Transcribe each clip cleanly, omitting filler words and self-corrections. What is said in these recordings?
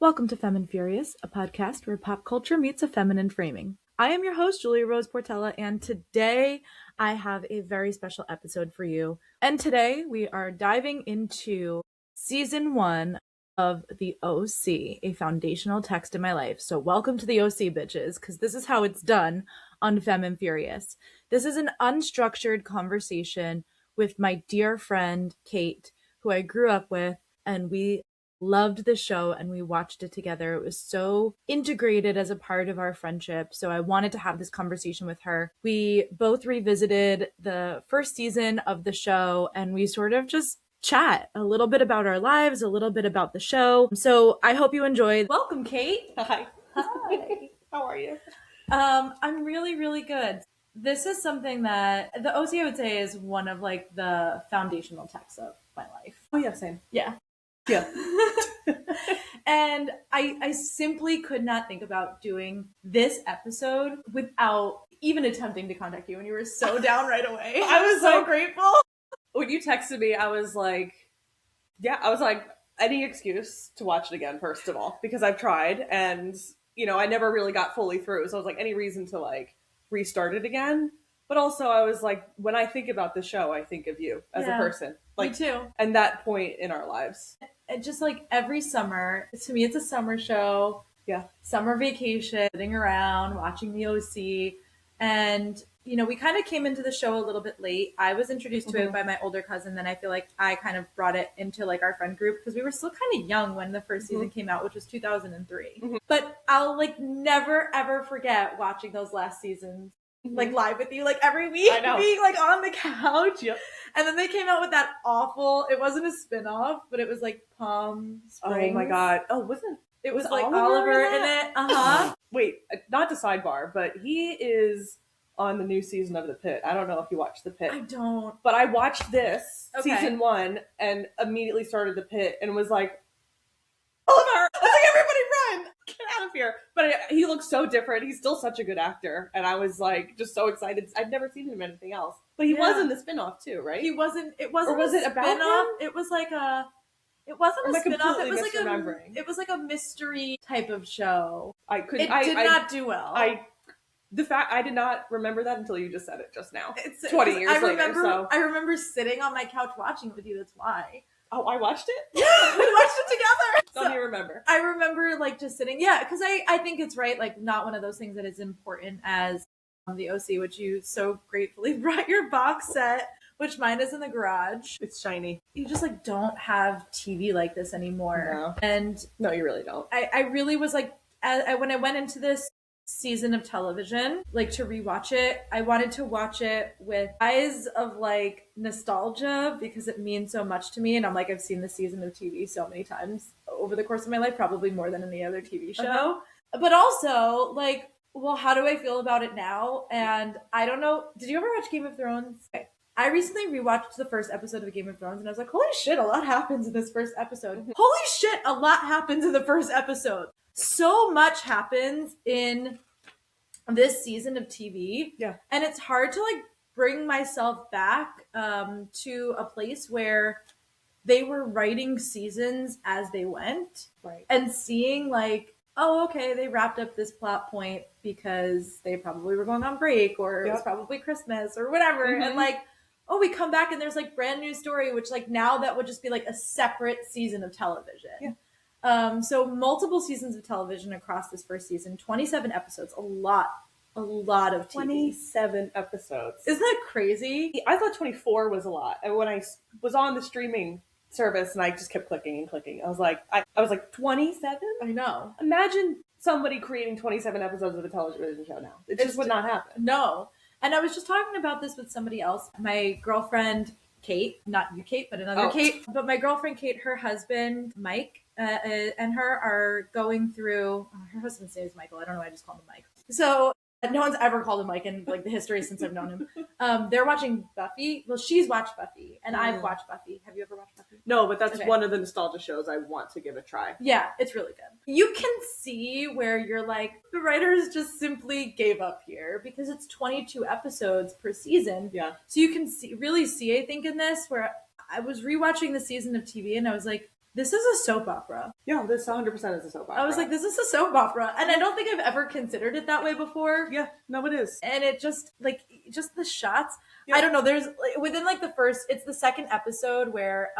Welcome to Femme and Furious, a podcast where pop culture meets a feminine framing. I am your host, Julia Rose Portella, and today I have a very special episode for you. And today we are diving into season 1 of The OC, a foundational text in my life. So welcome to the OC, bitches, because this is how it's done on Femme and Furious. This is an unstructured conversation with my dear friend, Kate, who I grew up with, and we loved the show and we watched it together. It was so integrated as a part of our friendship. So I wanted to have this conversation with her. We both revisited the first season of the show and we sort of just chat a little bit about our lives, a little bit about the show. So I hope you enjoy. Welcome, Kate. Hi. Hi. How are you? I'm really, really good. This is something that the OC, I would say, is one of like the foundational texts of my life. Oh yeah, same. Yeah. Yeah. And I simply could not think about doing this episode without even attempting to contact you, and you were so down right away. I was so like, grateful. When you texted me, I was like, any excuse to watch it again, first of all, because I've tried and, I never really got fully through. So I was like, any reason to like restart it again. But also I was like, when I think about the show, I think of you as a person. Like, me too. And that point in our lives. And just like every summer, to me, it's a summer show. Yeah. Summer vacation, sitting around, watching the OC. And, we kind of came into the show a little bit late. I was introduced to it by my older cousin. Then I feel like I kind of brought it into like our friend group because we were still kind of young when the first season came out, which was 2003. But I'll like never, ever forget watching those last seasons. Like live with you like every week, being like on the couch. Yep. And then they came out with that awful, it wasn't a spin-off, but it was like Palm Springs. Oh my God. Oh, it was like Oliver in it? Uh-huh. Wait, not to sidebar, but he is on the new season of The Pitt. I don't know if you watched The Pitt. I don't. But I watched this, Okay. season 1, and immediately started The Pitt and was like, Oliver! I was like, everybody run! Get out of here. But he looks so different. He's still such a good actor. And I was like, just so excited. I'd never seen him in anything else. But he was in the spinoff too, right? It wasn't Or was it about spin-off. him? It was like a... It wasn't Am a I spin-off. It completely was misremembering? It was like a mystery type of show. It did not do well. I did not remember that until you just said it just now. It's 20 years later. So. I remember sitting on my couch watching it with you. That's why. Oh, I watched it? Yeah, we watched it together. Don't you remember? I remember like just sitting. Yeah, because I think it's right. Like not one of those things that is important as the OC, which you so gratefully brought your box set, which mine is in the garage. It's shiny. You just like don't have TV like this anymore. No. And no, you really don't. I really was like, when I went into this season of television, like to rewatch it, I wanted to watch it with eyes of like nostalgia because it means so much to me. And I'm like, I've seen this season of TV so many times over the course of my life, probably more than any other TV show. But also like, well, how do I feel about it now? And I don't know. Did you ever watch Game of Thrones? Okay. I recently rewatched the first episode of Game of Thrones and I was like, holy shit, a lot happens in this first episode. Holy shit, a lot happens in the first episode. So much happens in this season of TV. Yeah. And it's hard to like bring myself back to a place where they were writing seasons as they went. Right. And seeing like, oh, okay, they wrapped up this plot point because they probably were going on break or it was probably Christmas or whatever. And like, oh, we come back and there's like brand new story, which like now that would just be like a separate season of television. Yeah. So multiple seasons of television across this first season, 27 episodes, a lot of TV. 27 episodes. Isn't that crazy? I thought 24 was a lot. And when I was on the streaming service and I just kept clicking and clicking, I was like, 27? I know. Imagine somebody creating 27 episodes of a television show now. It just would not happen. No. And I was just talking about this with somebody else. My girlfriend, Kate, not you, Kate, but another Kate. But my girlfriend, Kate, her husband, Mike, and her are going through, her husband's name is Michael. I don't know why I just called him Mike. So no one's ever called him Mike in like the history since I've known him. They're watching Buffy. Well, she's watched Buffy and I've watched Buffy. Have you ever watched Buffy? No, but that's one of the nostalgia shows I want to give a try. Yeah, it's really good. You can see where you're like, the writers just simply gave up here because it's 22 episodes per season. Yeah. So you can really see, I think, in this where I was rewatching the season of TV and I was like, this is a soap opera. Yeah, this 100% is a soap opera. I was like, this is a soap opera. And I don't think I've ever considered it that way before. Yeah, no, it is. And it just, like, just the shots. Yeah. I don't know. There's, like, within, like, it's the second episode where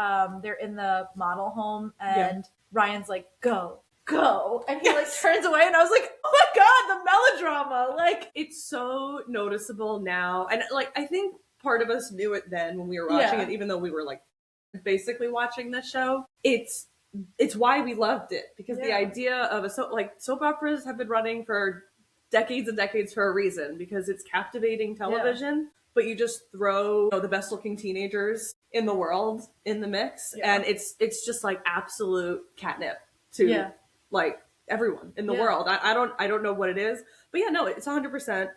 they're in the model home and Ryan's like, go. And he, like, turns away. And I was like, oh, my God, the melodrama. Like, it's so noticeable now. And, like, I think part of us knew it then when we were watching it, even though we were, like, basically watching this show. It's why we loved it, because the idea of soap operas have been running for decades and decades for a reason, because it's captivating television, but you just throw the best looking teenagers in the world in the mix, and it's just like absolute catnip to like everyone in the world. I don't know what it is, but it's 100%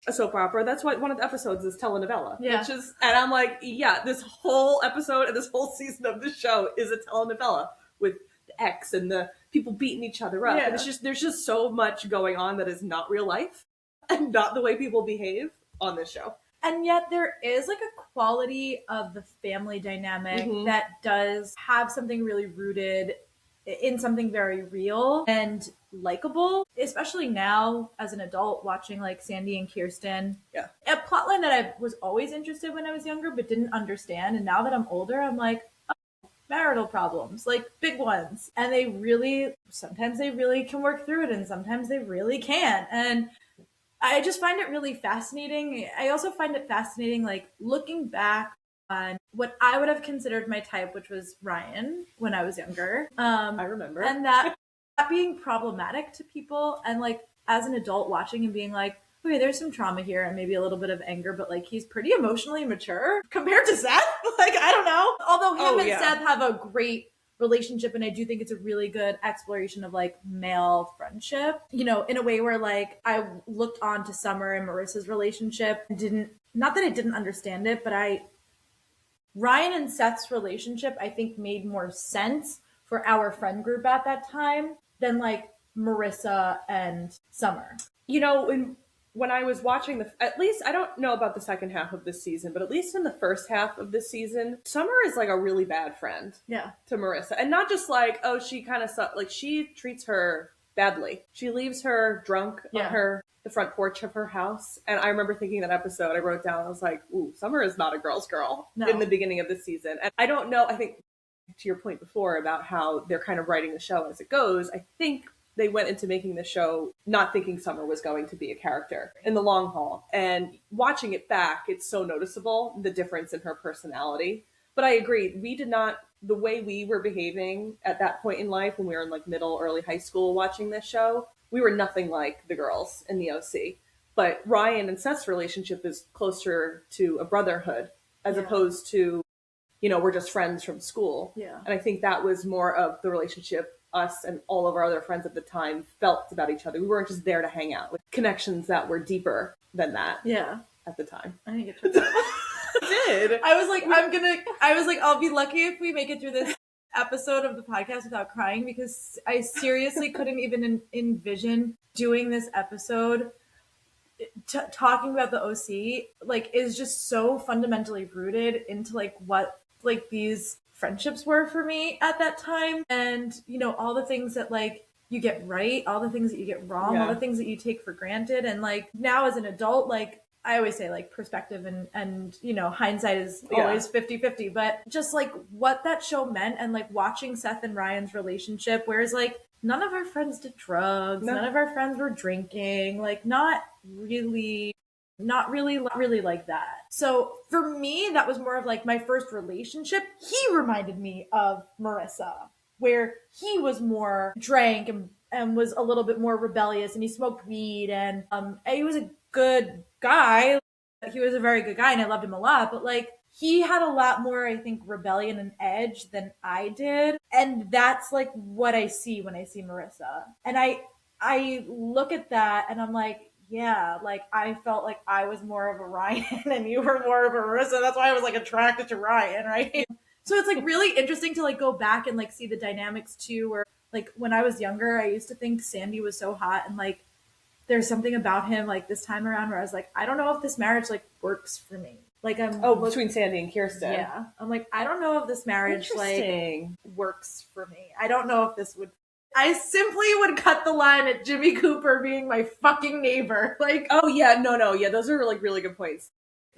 a soap opera. That's why one of the episodes is telenovela. Which is, and I'm like, this whole episode and this whole season of the show is a telenovela with the ex and the people beating each other up. And there's just so much going on that is not real life and not the way people behave on this show. And yet there is like a quality of the family dynamic that does have something really rooted in something very real and likable, especially now as an adult watching like Sandy and Kirsten. A plotline that I was always interested when I was younger but didn't understand, and now that I'm older I'm like, oh, marital problems, like big ones, and sometimes they really can work through it and sometimes they really can't. And I just find it really fascinating. I also find it fascinating, like looking back on what I would have considered my type, which was Ryan when I was younger. I remember. And that being problematic to people, and like as an adult watching and being like, okay, there's some trauma here and maybe a little bit of anger, but like he's pretty emotionally mature compared to Seth. Like, I don't know. Although him and Seth have a great relationship, and I do think it's a really good exploration of like male friendship, in a way where like I looked on to Summer and Marissa's relationship and not that I didn't understand it, but Ryan and Seth's relationship I think made more sense for our friend group at that time than like Marissa and Summer. When I was watching at least, I don't know about the second half of this season, but at least in the first half of this season, Summer is like a really bad friend to Marissa. And not just like, oh, she kind of like she treats her badly. She leaves her drunk on the front porch of her house. And I remember thinking that episode, I wrote down, I was like, ooh, Summer is not a girl's girl in the beginning of the season. And I don't know, I think to your point before about how they're kind of writing the show as it goes, I think they went into making the show not thinking Summer was going to be a character in the long haul. And watching it back, it's so noticeable, the difference in her personality. But I agree, the way we were behaving at that point in life when we were in like middle, early high school watching this show, we were nothing like the girls in the OC. But Ryan and Seth's relationship is closer to a brotherhood as opposed to, we're just friends from school. And I think that was more of the relationship us and all of our other friends at the time felt about each other. We weren't just there to hang out, with connections that were deeper than that at the time. I think it turns out. Did. I was like, I'll be lucky if we make it through this episode of the podcast without crying, because I seriously couldn't even envision doing this episode talking about the OC, like, is just so fundamentally rooted into like what like these friendships were for me at that time. And all the things that like you get right, all the things that you get wrong, all the things that you take for granted. And like now as an adult, like I always say, like perspective and hindsight is always 50-50, but just like what that show meant, and like watching Seth and Ryan's relationship, whereas like none of our friends did drugs, none of our friends were drinking, like not really like that. So for me, that was more of like my first relationship. He reminded me of Marissa, where he was more drank and was a little bit more rebellious, and he smoked weed, and he was a good guy. He was a very good guy and I loved him a lot, but like he had a lot more, I think, rebellion and edge than I did. And that's like what I see when I see Marissa. And I look at that and I'm like, yeah, like I felt like I was more of a Ryan and you were more of a Marissa. That's why I was like attracted to Ryan, right? So it's like really interesting to like go back and like see the dynamics too, where like when I was younger, I used to think Sandy was so hot, and like there's something about him like this time around where I was like, I don't know if this marriage like works for me. Like between Sandy and Kirsten. Yeah. I'm like, I don't know if this marriage like works for me. I don't know if this would. I simply would cut the line at Jimmy Cooper being my fucking neighbor. Like, oh yeah, no, yeah, those are like really good points.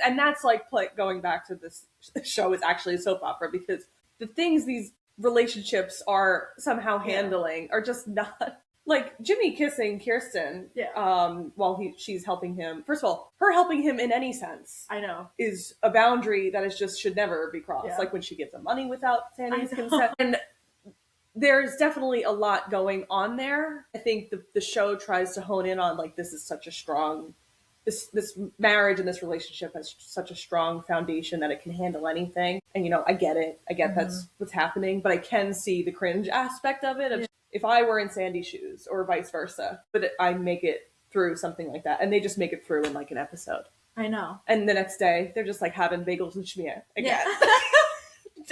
And that's like going back to this show is actually a soap opera, because the things these relationships are somehow handling are just not like Jimmy kissing Kirsten while she's helping him. First of all, her helping him in any sense, I know, is a boundary that is just should never be crossed. Yeah. Like when she gives him money without Sandy's consent. And there's definitely a lot going on there. I think the show tries to hone in on like, this is such a strong, this marriage and this relationship has such a strong foundation that it can handle anything. And, you know, I get it. I get that's what's happening, but I can see the cringe aspect of it. If I were in Sandy's shoes or vice versa, but I make it through something like that. And they just make it through in like an episode. I know. And the next day they're just like having bagels and schmear again.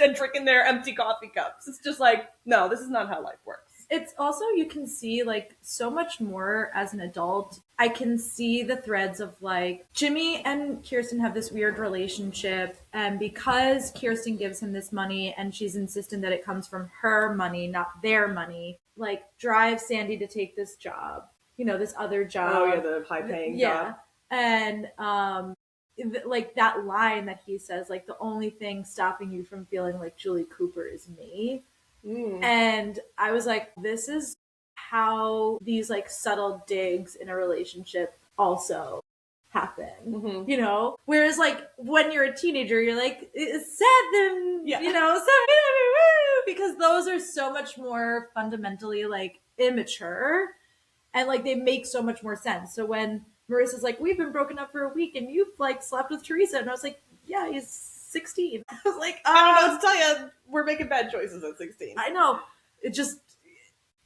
And drinking their empty coffee cups. It's just like, no, this is not how life works. It's also, you can see like so much more as an adult. I can see the threads of like Jimmy and Kirsten have this weird relationship, and because Kirsten gives him this money and she's insistent that it comes from her money, not their money, like drives Sandy to take this job, you know, this other job. Oh yeah, the high paying job. And like that line that he says, like, the only thing stopping you from feeling like Julie Cooper is me. And I was like, this is how these like subtle digs in a relationship also happen, you know? Whereas like when you're a teenager, you're like, it's Seth and, you know, because those are so much more fundamentally like immature, and like they make so much more sense. So when Marissa's like, we've been broken up for a week and you've like slept with Teresa, and I was like, yeah, he's 16. I was like, I don't know what to tell you. We're making bad choices at 16. I know. It just,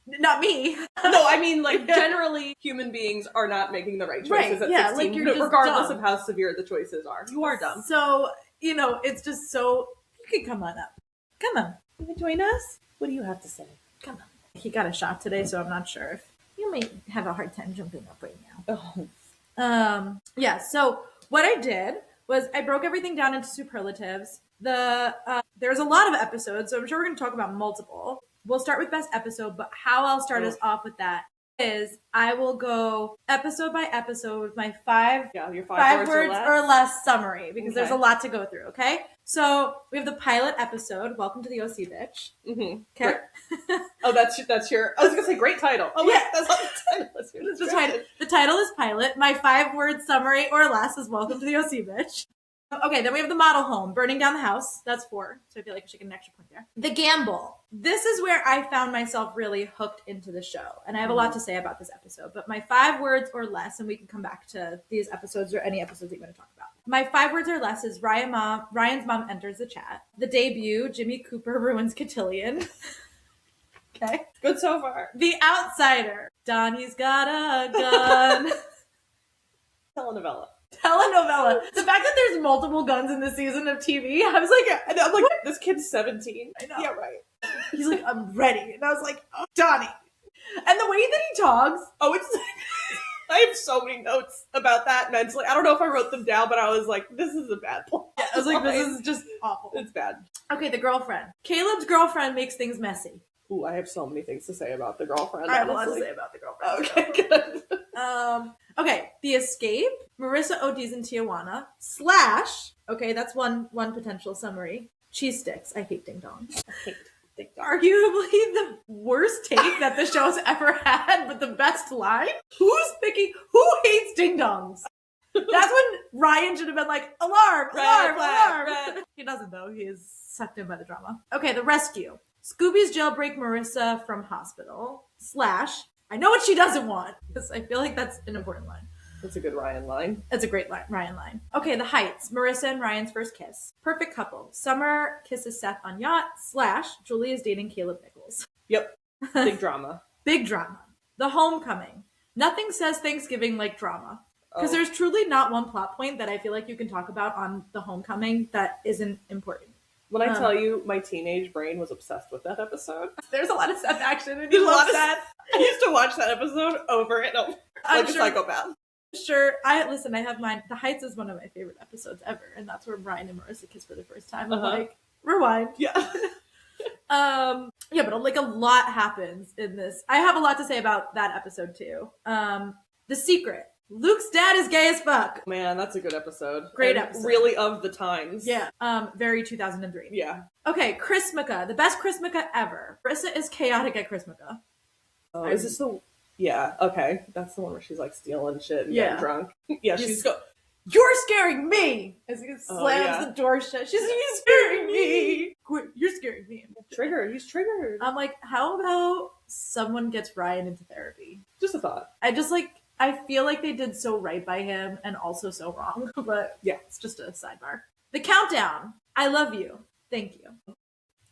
not me. No, I mean, like, generally, human beings are not making the right choices at 16, like, you're regardless dumb. of how severe the choices are. You are dumb. So, you know, it's just so, you can come on up. Come on. You can join us? What do you have to say? Come on. He got a shot today, so I'm not sure if you may have a hard time jumping up right now. Yeah, so what I did was I broke everything down into superlatives. There's a lot of episodes, so I'm sure we're going to talk about multiple. We'll start with best episode, but how I'll start us off with that is I will go episode by episode with my five words or less summary, because there's a lot to go through, okay? So we have the pilot episode, Welcome to the OC Bitch. Okay. Oh, that's your, I was going to say great title. Oh, yeah. That's not the title. The title is pilot. My 5-word summary or less is Welcome to the OC Bitch. Okay, then we have the model home, burning down the house. That's 4. So I feel like I should get an extra point there. The gamble. This is where I found myself really hooked into the show. And I have a lot to say about this episode. But my 5 words or less, and we can come back to these episodes or any episodes that you want to talk about. My 5 words or less is Ryan's mom enters the chat. The debut, Jimmy Cooper ruins Cotillion. Okay. Good so far. The outsider. Donnie's got a gun. Telenovela. The fact that there's multiple guns in this season of TV, I was like, I'm like, this kid's 17. I know. Yeah, right. He's like, I'm ready. And I was like, oh, Donnie. And the way that he talks. Oh, it's... I have so many notes about that mentally. I don't know if I wrote them down, but I was like, this is a bad plot. Yeah, I was like, this is just awful. It's bad. Okay, the girlfriend. Caleb's girlfriend makes things messy. Ooh, I have so many things to say about the girlfriend. I have a lot to say about the girlfriend. Okay, good. Okay, the escape. Marissa ODs in Tijuana. / okay, that's one potential summary. Cheese sticks. I hate ding dongs. I hate ding dongs. Arguably the worst take that the show's ever had, but the best line. Who hates ding dongs? That's when Ryan should have been like, alarm. He doesn't though. He is sucked in by the drama. Okay, the rescue. Scooby's jailbreak Marissa from hospital. / I know what she doesn't want. Because I feel like that's an important line. That's a good Ryan line. That's a great Ryan line. Okay, the heights. Marissa and Ryan's first kiss. Perfect couple. Summer kisses Seth on yacht. / Julie is dating Caleb Nichols. Yep. Big drama. Big drama. The homecoming. Nothing says Thanksgiving like drama. Because there's truly not one plot point that I feel like you can talk about on the homecoming that isn't important. When I tell you, my teenage brain was obsessed with that episode. There's a lot of Seth action, and I used to watch that episode over and over, like a psychopath. Sure. I have mine. The Heights is one of my favorite episodes ever, and that's where Brian and Marissa kiss for the first time. I'm like, rewind. Yeah. Yeah, but like a lot happens in this. I have a lot to say about that episode too. The Secret. Luke's dad is gay as fuck. Man, that's a good episode. Great episode. Really of the times. Yeah. Very 2003. Yeah. Okay, Chrismukkah. The best Chrismukkah ever. Marissa is chaotic at Chrismukkah. Oh, is this the... Yeah, okay. That's the one where she's like stealing shit and getting drunk. Yeah, You're scaring me! As he slams the door shut. She's scaring me! You're scaring me. Triggered. He's triggered. I'm like, how about someone gets Ryan into therapy? Just a thought. I feel like they did so right by him and also so wrong. But yeah, it's just a sidebar. The Countdown. I love you. Thank you.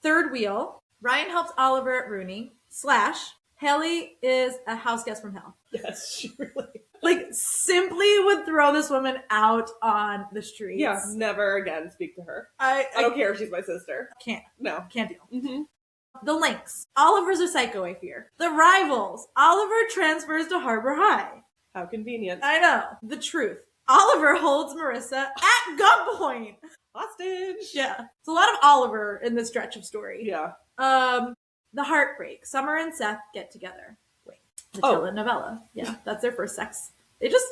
Third Wheel. Ryan helps Oliver at Rooney. / Haley is a house guest from hell. Yes, she really... Like, simply would throw this woman out on the streets. Yeah, never again speak to her. I don't care if she's my sister. Can't. No. Can't deal. Mm-hmm. The Lynx. Oliver's a psycho, I fear. The Rivals. Oliver transfers to Harbor High. How convenient. I know. The Truth. Oliver holds Marissa at gunpoint. Hostage. Yeah. It's a lot of Oliver in this stretch of story. Yeah. The Heartbreak. Summer and Seth get together. Wait. The telenovela. Yeah. That's their first sex. There's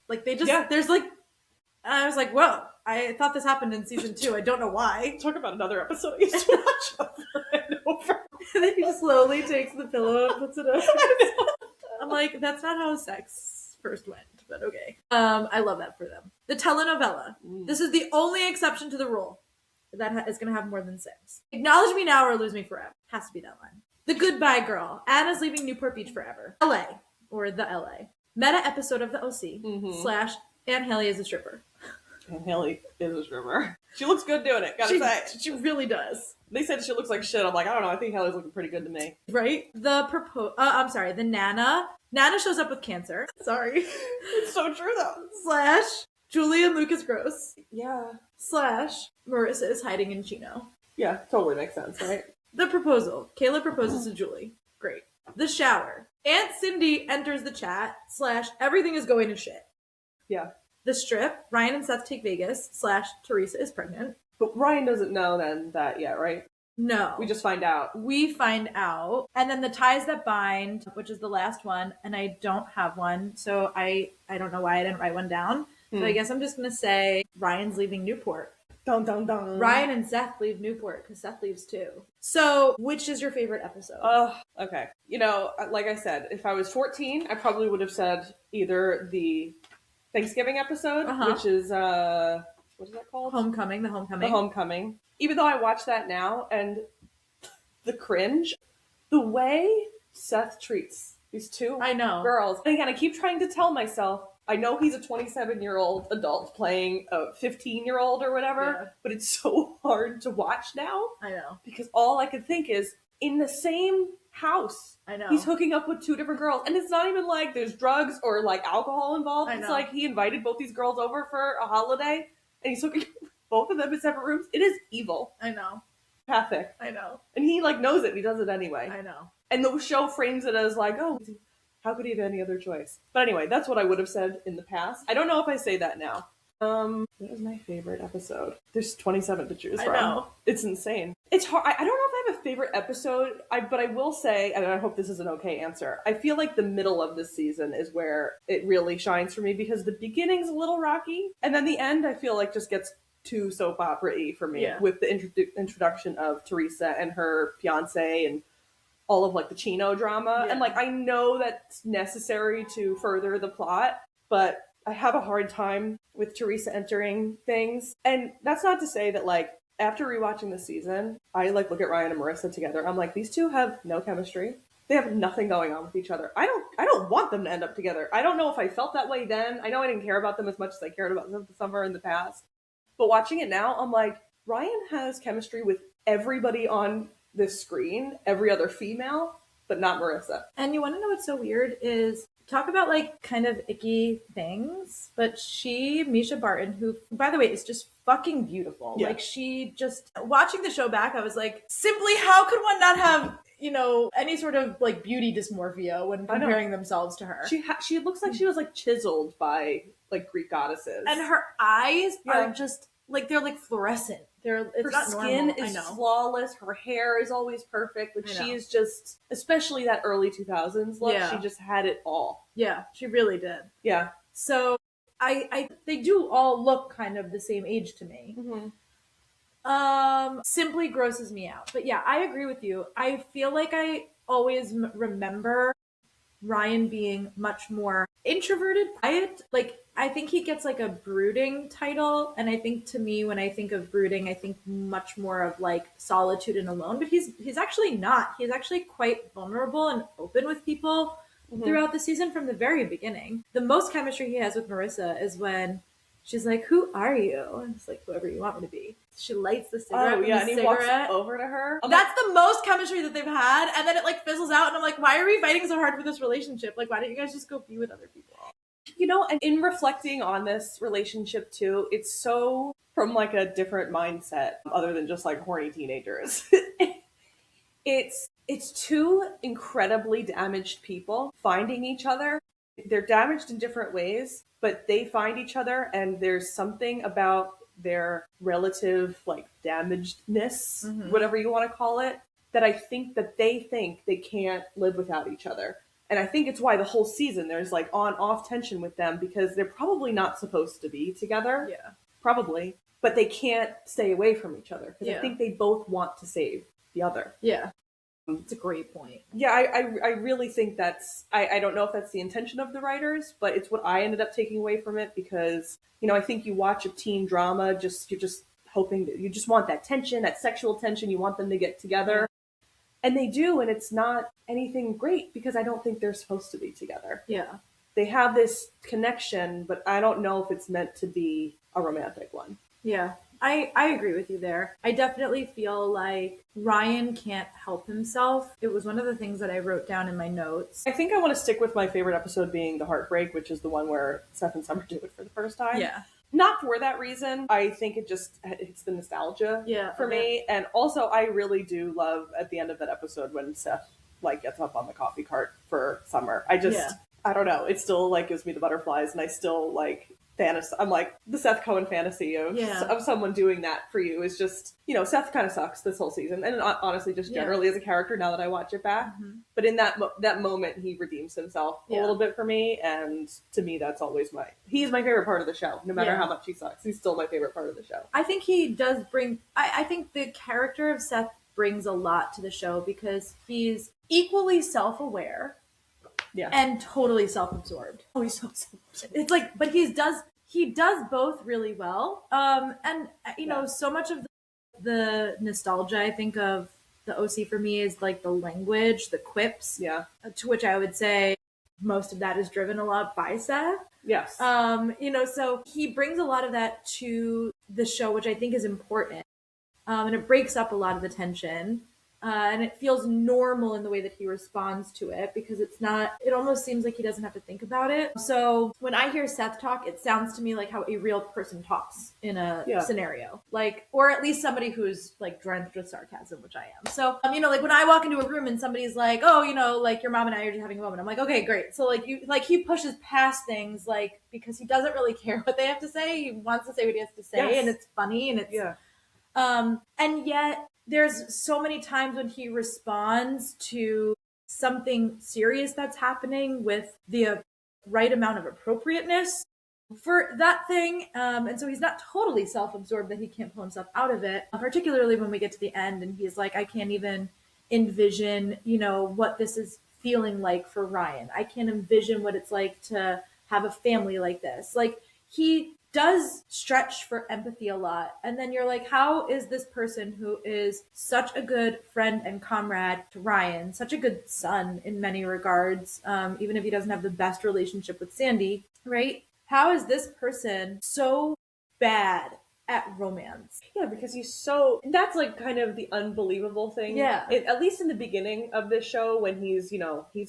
like, I was like, whoa. I thought this happened in season 2. I don't know why. Talk about another episode I used to watch over and over. And then he slowly takes the pillow and puts it over. I'm like, that's not how sex first went, but okay. I love that for them. The telenovela. This is the only exception to the rule that is going to have more than 6. Acknowledge me now or lose me forever. Has to be that line. The Goodbye Girl. Anna's leaving Newport Beach forever. LA, or the LA. Meta episode of the OC / Anne Haley is a stripper. Anne Haley is a stripper. She looks good doing it, gotta say. She really does. They said she looks like shit. I'm like, I don't know. I think Haley's looking pretty good to me. Right? The Nana. Nana shows up with cancer. Sorry. It's so true, though. / Julie and Lucas Gross. Yeah. / Marissa is hiding in Chino. Yeah, totally makes sense, right? The Proposal. Kayla proposes to Julie. Great. The Shower. Aunt Cindy enters the chat / everything is going to shit. Yeah. The Strip. Ryan and Seth take Vegas / Teresa is pregnant. But Ryan doesn't know then that yet, right? No. We just find out. We find out. And then the Ties That Bind, which is the last one, and I don't have one, so I don't know why I didn't write one down. So I guess I'm just going to say Ryan's leaving Newport. Dun, dun, dun. Ryan and Seth leave Newport because Seth leaves too. So, which is your favorite episode? Okay. You know, like I said, if I was 14, I probably would have said either the Thanksgiving episode, which is, what is that called? Homecoming. The Homecoming. Even though I watch that now and the cringe, the way Seth treats these two girls. And again, I keep trying to tell myself, I know he's a 27-year-old adult playing a 15-year-old or whatever, but it's so hard to watch now. I know. Because all I could think is, in the same house, I know, he's hooking up with 2 different girls. And it's not even like there's drugs or like alcohol involved. It's like he invited both these girls over for a holiday and he's hooking up with both of them in separate rooms. It is evil. I know. Empathic. I know. And he like knows it and he does it anyway. I know. And the show frames it as like, oh, how could he have any other choice? But anyway, that's what I would have said in the past. I don't know if I say that now. What was my favorite episode? There's 27 to choose from. I know. It's insane. It's hard. I don't know if I have a favorite episode, but I will say, and I hope this is an okay answer, I feel like the middle of this season is where it really shines for me because the beginning's a little rocky, and then the end I feel like just gets too soap opera-y for me with the introduction of Teresa and her fiance and all of like the Chino drama. And like, I know that's necessary to further the plot, but I have a hard time with Teresa entering things. And that's not to say that like, after rewatching the season, I like look at Ryan and Marissa together. I'm like, these two have no chemistry. They have nothing going on with each other. I don't want them to end up together. I don't know if I felt that way then. I know I didn't care about them as much as I cared about them Summer in the past. But watching it now, I'm like, Ryan has chemistry with everybody on this screen, every other female, but not Marissa. And you want to know what's so weird is, talk about like kind of icky things, but Misha Barton, who by the way is just fucking beautiful. Like she just, watching the show back, I was like, simply how could one not have any sort of like beauty dysmorphia when comparing themselves to her. She looks like she was like chiseled by like Greek goddesses. And her eyes are just like, they're like fluorescent. Her skin is flawless. Her hair is always perfect. Like she is just, especially that early 2000s look, she just had it all. Yeah, she really did. Yeah. So they do all look kind of the same age to me. Simply grosses me out. But yeah, I agree with you. I feel like I always remember Ryan being much more introverted, quiet. Like, I think he gets like a brooding title, and I think to me, when I think of brooding, I think much more of like solitude and alone. But he's actually not. He's actually quite vulnerable and open with people throughout the season from the very beginning. The most chemistry he has with Marissa is when she's like, "Who are you?" And it's like, "Whoever you want me to be." She lights the cigarette. Oh yeah, and he walks over to her. That's the most chemistry that they've had, and then it like fizzles out, and I'm like, why are we fighting so hard for this relationship? Like, why don't you guys just go be with other people? And in reflecting on this relationship too, it's so from like a different mindset other than just like horny teenagers. It's two incredibly damaged people finding each other. They're damaged in different ways, but they find each other, and there's something about their relative like damagedness, whatever you want to call it, that I think that they think they can't live without each other. And I think it's why the whole season there's like on-off tension with them, because they're probably not supposed to be together. Yeah. Probably. But they can't stay away from each other, because I think they both want to save the other. Yeah. It's a great point. Yeah, I really think that's, I don't know if that's the intention of the writers, but it's what I ended up taking away from it, because, I think you watch a teen drama, you're just hoping that you just want that tension, that sexual tension, you want them to get together. And they do, and it's not anything great, because I don't think they're supposed to be together. Yeah. They have this connection, but I don't know if it's meant to be a romantic one. Yeah. I agree with you there. I definitely feel like Ryan can't help himself. It was one of the things that I wrote down in my notes. I think I want to stick with my favorite episode being the heartbreak, which is the one where Seth and Summer do it for the first time. Yeah. Not for that reason. I think it's the nostalgia for me. And also I really do love at the end of that episode when Seth like gets up on the coffee cart for Summer. I don't know. It still like gives me the butterflies, and I still like I'm like, the Seth Cohen fantasy of someone doing that for you is just, Seth kind of sucks this whole season, and honestly just generally as a character now that I watch it back. But in that moment he redeems himself a little bit for me, and to me that's always he's my favorite part of the show. No matter how much he sucks, he's still my favorite part of the show. I think he does bring, I think the character of Seth brings a lot to the show, because he's equally self-aware and totally self-absorbed. Oh, he's so self-absorbed. It's like, but he does both really well. And so much of the nostalgia I think of the OC for me is like the language, the quips. Yeah. To which I would say most of that is driven a lot by Seth. Yes. So he brings a lot of that to the show, which I think is important. And it breaks up a lot of the tension. And it feels normal in the way that he responds to it, because it almost seems like he doesn't have to think about it. So when I hear Seth talk, it sounds to me like how a real person talks in a scenario, like, or at least somebody who's like drenched with sarcasm, which I am. So, like when I walk into a room and somebody's like, oh, like your mom and I are just having a moment, I'm like, okay, great. So he pushes past things, like, because he doesn't really care what they have to say. He wants to say what he has to say, and it's funny, and it's, and yet there's so many times when he responds to something serious that's happening with the right amount of appropriateness for that thing. And so he's not totally self-absorbed that he can't pull himself out of it, particularly when we get to the end and he's like, I can't even envision, what this is feeling like for Ryan. I can't envision what it's like to have a family like this. Like, he does stretch for empathy a lot. And then you're like, how is this person who is such a good friend and comrade to Ryan, such a good son in many regards, even if he doesn't have the best relationship with Sandy, right? How is this person so bad at romance? Yeah, because that's like kind of the unbelievable thing. Yeah. At least in the beginning of this show, when he's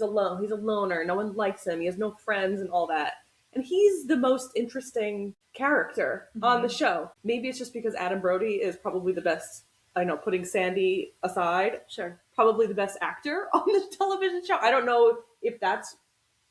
alone, he's a loner, no one likes him, he has no friends and all that. And he's the most interesting character on the show. Maybe it's just because Adam Brody is probably the best I know, putting Sandy aside, Sure. probably the best actor on the television show. I don't know if that's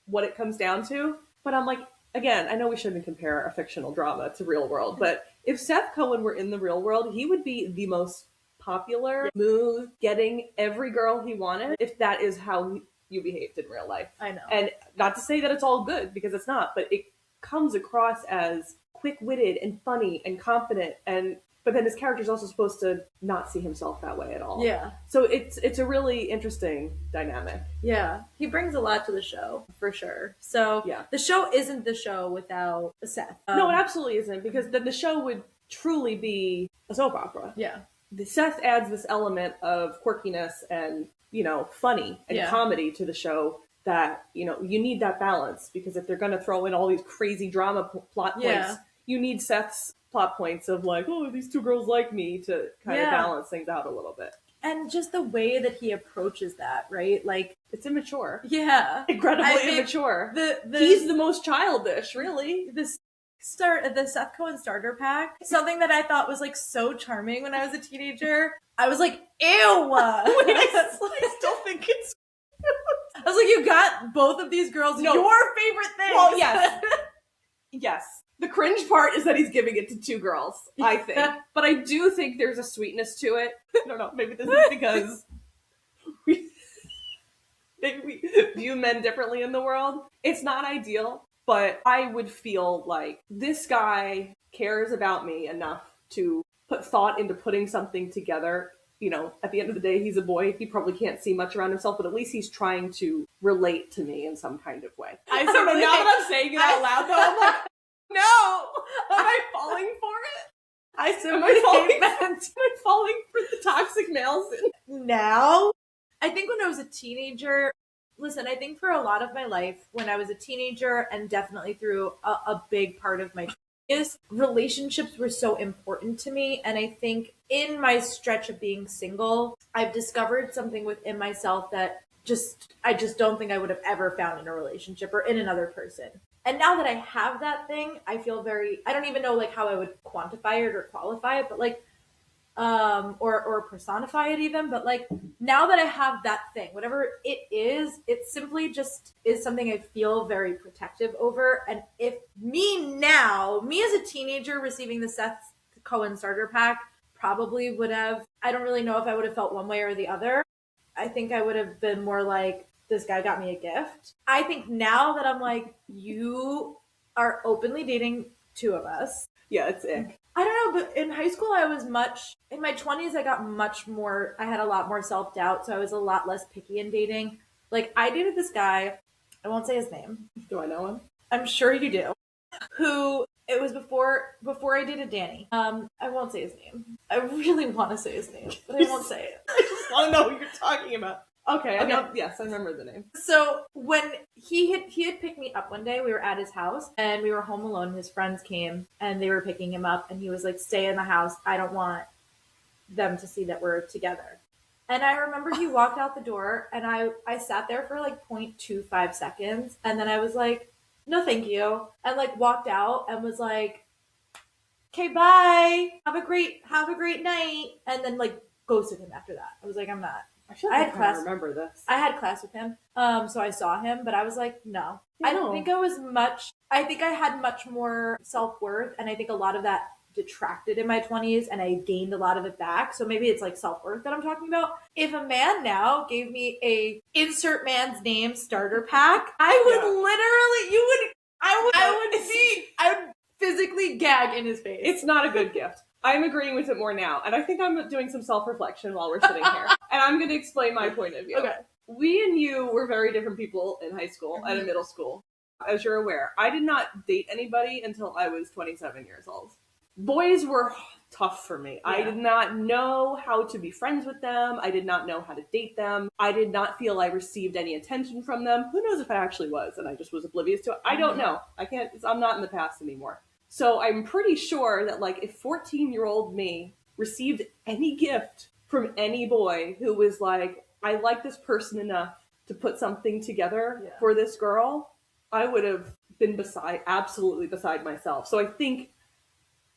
what it comes down to, but I'm like, again, I know we shouldn't compare a fictional drama to real world, but if Seth Cohen were in the real world, he would be the most popular, smooth, getting every girl he wanted, if that is how you behaved in real life. I know. And not to say that it's all good, because it's not, but it comes across as quick-witted and funny and confident, and but then his character's also supposed to not see himself that way at all. Yeah. So it's a really interesting dynamic. Yeah. He brings a lot to the show, for sure. So Yeah. the show isn't the show without Seth. No, it absolutely isn't, because then the show would truly be a soap opera. Yeah. Seth adds this element of quirkiness and, funny and comedy to the show that, you need that balance, because if they're going to throw in all these crazy drama plot points, you need Seth's plot points of like, oh, these two girls like me, to kind of balance things out a little bit. And just the way that he approaches that, right? Like, it's immature. Yeah. Incredibly immature. He's the most childish, really. The Seth Cohen starter pack, something that I thought was like so charming when I was a teenager. I was like, ew! Wait, I still think it's... I was like, you got both of these girls your favorite things. Well, yes. Yes. The cringe part is that he's giving it to two girls, I think. But I do think there's a sweetness to it. I don't know, maybe this is because maybe we view men differently in the world. It's not ideal, but I would feel like this guy cares about me enough to put thought into putting something together. At the end of the day, he's a boy. He probably can't see much around himself, but at least he's trying to relate to me in some kind of way. I don't know, now that I'm saying it out loud, though, I'm like, no! Am I falling for it? Am I falling for the toxic males? Now? I think when I was a teenager, listen, I think for a lot of my life, when I was a teenager and definitely through a big part of my 20s, relationships were so important to me. And I think in my stretch of being single, I've discovered something within myself that I just don't think I would have ever found in a relationship or in another person. And now that I have that thing, I feel I don't even know like how I would quantify it or qualify it, but like, or personify it even, but like now that I have that thing, whatever it is, it simply just is something I feel very protective over. And if me as a teenager receiving the Seth Cohen starter pack probably would have, I don't really know if I would have felt one way or the other. I think I would have been more like, this guy got me a gift. I think now that I'm like, you are openly dating two of us. Yeah, it's ick. I don't know, but in high school, in my 20s, I had a lot more self-doubt, so I was a lot less picky in dating. Like, I dated this guy, I won't say his name. Do I know him? I'm sure you do. It was before I dated Danny. I won't say his name. I really want to say his name, but I won't say it. I just want to know what you're talking about. Okay. Yes, I remember the name. So when he had picked me up one day, we were at his house and we were home alone. His friends came and they were picking him up and he was like, stay in the house. I don't want them to see that we're together. And I remember he walked out the door and I sat there for like 0.25 seconds. And then I was like, no, thank you. And like walked out and was like, okay, bye. Have a great night. And then like ghosted him after that. I was like, I'm not. I had class. Remember this. I had class with him, so I saw him, but I was like, no. I don't think I think I had much more self-worth, and I think a lot of that detracted in my 20s, and I gained a lot of it back, so maybe it's like self-worth that I'm talking about. If a man now gave me a insert man's name starter pack, I would physically gag in his face. It's not a good gift. I'm agreeing with it more now, and I think I'm doing some self-reflection while we're sitting here. And I'm going to explain my point of view. Okay. We and you were very different people in high school and in middle school. As you're aware, I did not date anybody until I was 27 years old. Boys were tough for me. Yeah. I did not know how to be friends with them. I did not know how to date them. I did not feel I received any attention from them. Who knows if I actually was, and I just was oblivious to it. I don't know. I'm not in the past anymore. So I'm pretty sure that like if 14-year-old me received any gift from any boy who was like, I like this person enough to put something together for this girl, I would have been absolutely beside myself. So I think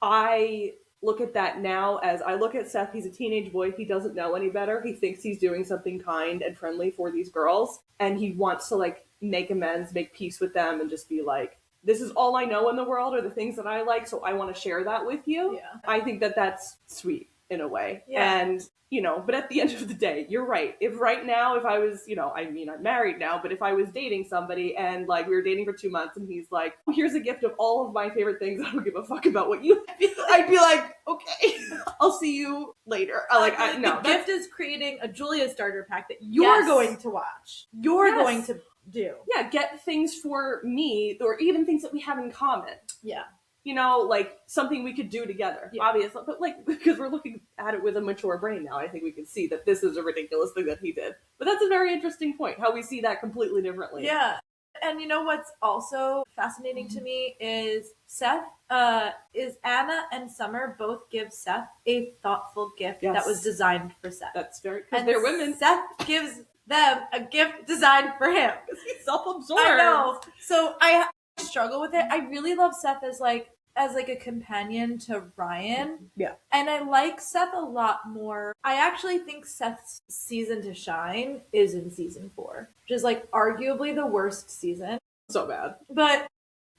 I look at that now as I look at Seth. He's a teenage boy. He doesn't know any better. He thinks he's doing something kind and friendly for these girls. And he wants to like make amends, make peace with them, and just be like, this is all I know in the world, are the things that I like. So I want to share that with you. Yeah. I think that that's sweet in a way. Yeah. And, but at the end of the day, you're right. If right now, if I was, I'm married now, but if I was dating somebody and like we were dating for 2 months and he's like, oh, here's a gift of all of my favorite things, I don't give a fuck about what you, I'd be like, okay, I'll see you later. The gift is creating a Julia starter pack that you're going to watch. You're going to do. Yeah, get things for me, or even things that we have in common. Yeah. Like something we could do together, obviously, but like, because we're looking at it with a mature brain now, I think we can see that this is a ridiculous thing that he did. But that's a very interesting point, how we see that completely differently. Yeah. And what's also fascinating to me is Seth, is Anna and Summer both give Seth a thoughtful gift that was designed for Seth. That's very, because they're women. Seth gives them a gift designed for him. Because he's self-absorbed. I know. So I struggle with it. I really love Seth as a companion to Ryan. Yeah. And I like Seth a lot more. I actually think Seth's season to shine is in season 4, which is like arguably the worst season. So bad. But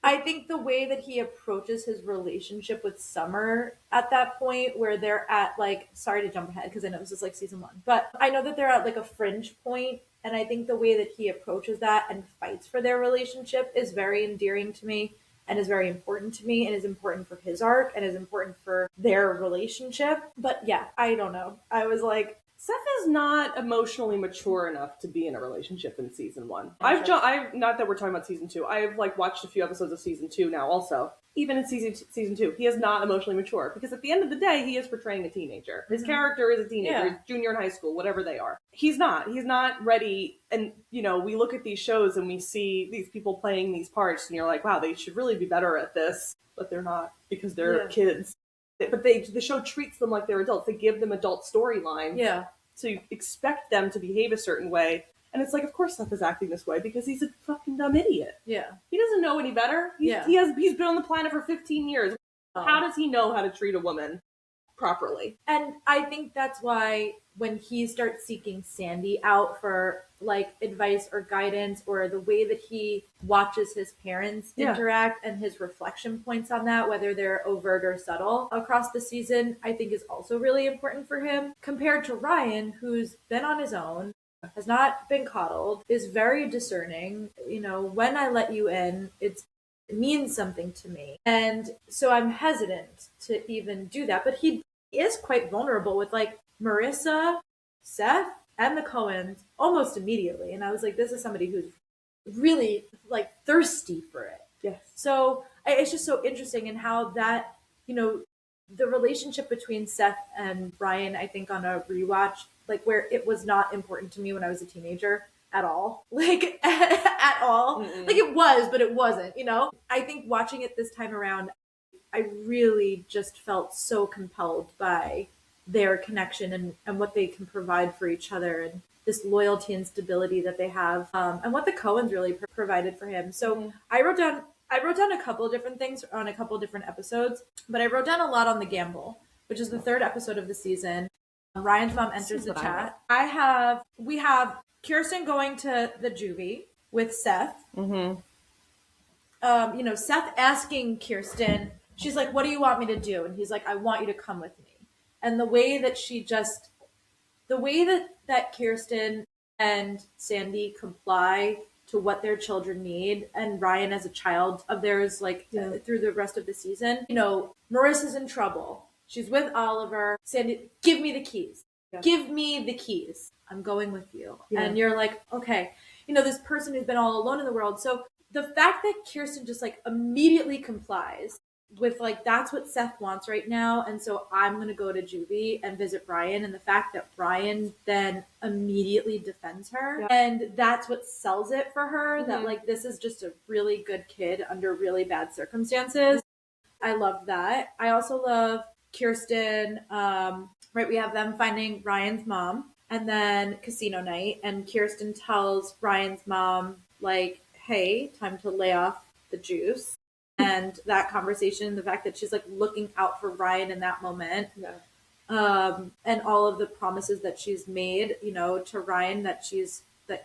I think the way that he approaches his relationship with Summer at that point, where they're at like, sorry to jump ahead because I know this is like season 1, but I know that they're at like a fringe point, and I think the way that he approaches that and fights for their relationship is very endearing to me and is very important to me and is important for his arc and is important for their relationship. But yeah, I don't know. I was like, Seth is not emotionally mature enough to be in a relationship in season 1. I've not that we're talking about season 2. I've like watched a few episodes of season 2 now also. Even in season 2, he is not emotionally mature, because at the end of the day, he is portraying a teenager. His character is a teenager, he's junior in high school, whatever they are. He's not ready. And, we look at these shows and we see these people playing these parts and you're like, wow, they should really be better at this, but they're not, because they're kids. But the show treats them like they're adults. They give them adult storylines. Yeah. So you expect them to behave a certain way. And it's like, of course Seth is acting this way because he's a fucking dumb idiot. Yeah. He doesn't know any better. He's been on the planet for 15 years. How does he know how to treat a woman properly? And I think that's why when he starts seeking Sandy out for like advice or guidance, or the way that he watches his parents interact and his reflection points on that, whether they're overt or subtle across the season, I think is also really important for him, compared to Ryan, who's been on his own, has not been coddled, is very discerning. When I let you in, it means something to me. And so I'm hesitant to even do that. But he is quite vulnerable with like Marissa, Seth, and the Cohens almost immediately. And I was like, this is somebody who's really like thirsty for it. Yes. So it's just so interesting in how that, the relationship between Seth and Ryan, I think on a rewatch, like where it was not important to me when I was a teenager at all, like at all. Mm-mm. Like it was, but it wasn't, I think watching it this time around, I really just felt so compelled by their connection and what they can provide for each other, and this loyalty and stability that they have, and what the Cohens really provided for him. So I wrote down a couple of different things on a couple of different episodes, but I wrote down a lot on the gamble, which is the 3rd episode of the season. Ryan's mom enters the chat. We have Kirsten going to the juvie with Seth. Mm-hmm. Seth asking Kirsten, she's like, what do you want me to do? And he's like, I want you to come with me. And the way that that Kirsten and Sandy comply to what their children need, and Ryan as a child of theirs, through the rest of the season, Marissa's in trouble. She's with Oliver. Sandy, give me the keys. Yeah. Give me the keys. I'm going with you. Yeah. And you're like, okay, this person who's been all alone in the world. So the fact that Kirsten just like immediately complies with like, that's what Seth wants right now. And so I'm going to go to juvie and visit Brian. And the fact that Brian then immediately defends her. Yeah. And that's what sells it for her. Mm-hmm. That like, this is just a really good kid under really bad circumstances. I love that. I also love Kirsten. We have them finding Ryan's mom, and then casino night. And Kirsten tells Ryan's mom like, hey, time to lay off the juice. and that conversation, the fact that she's like looking out for Ryan in that moment. Yeah. And all of the promises that she's made, you know, to Ryan that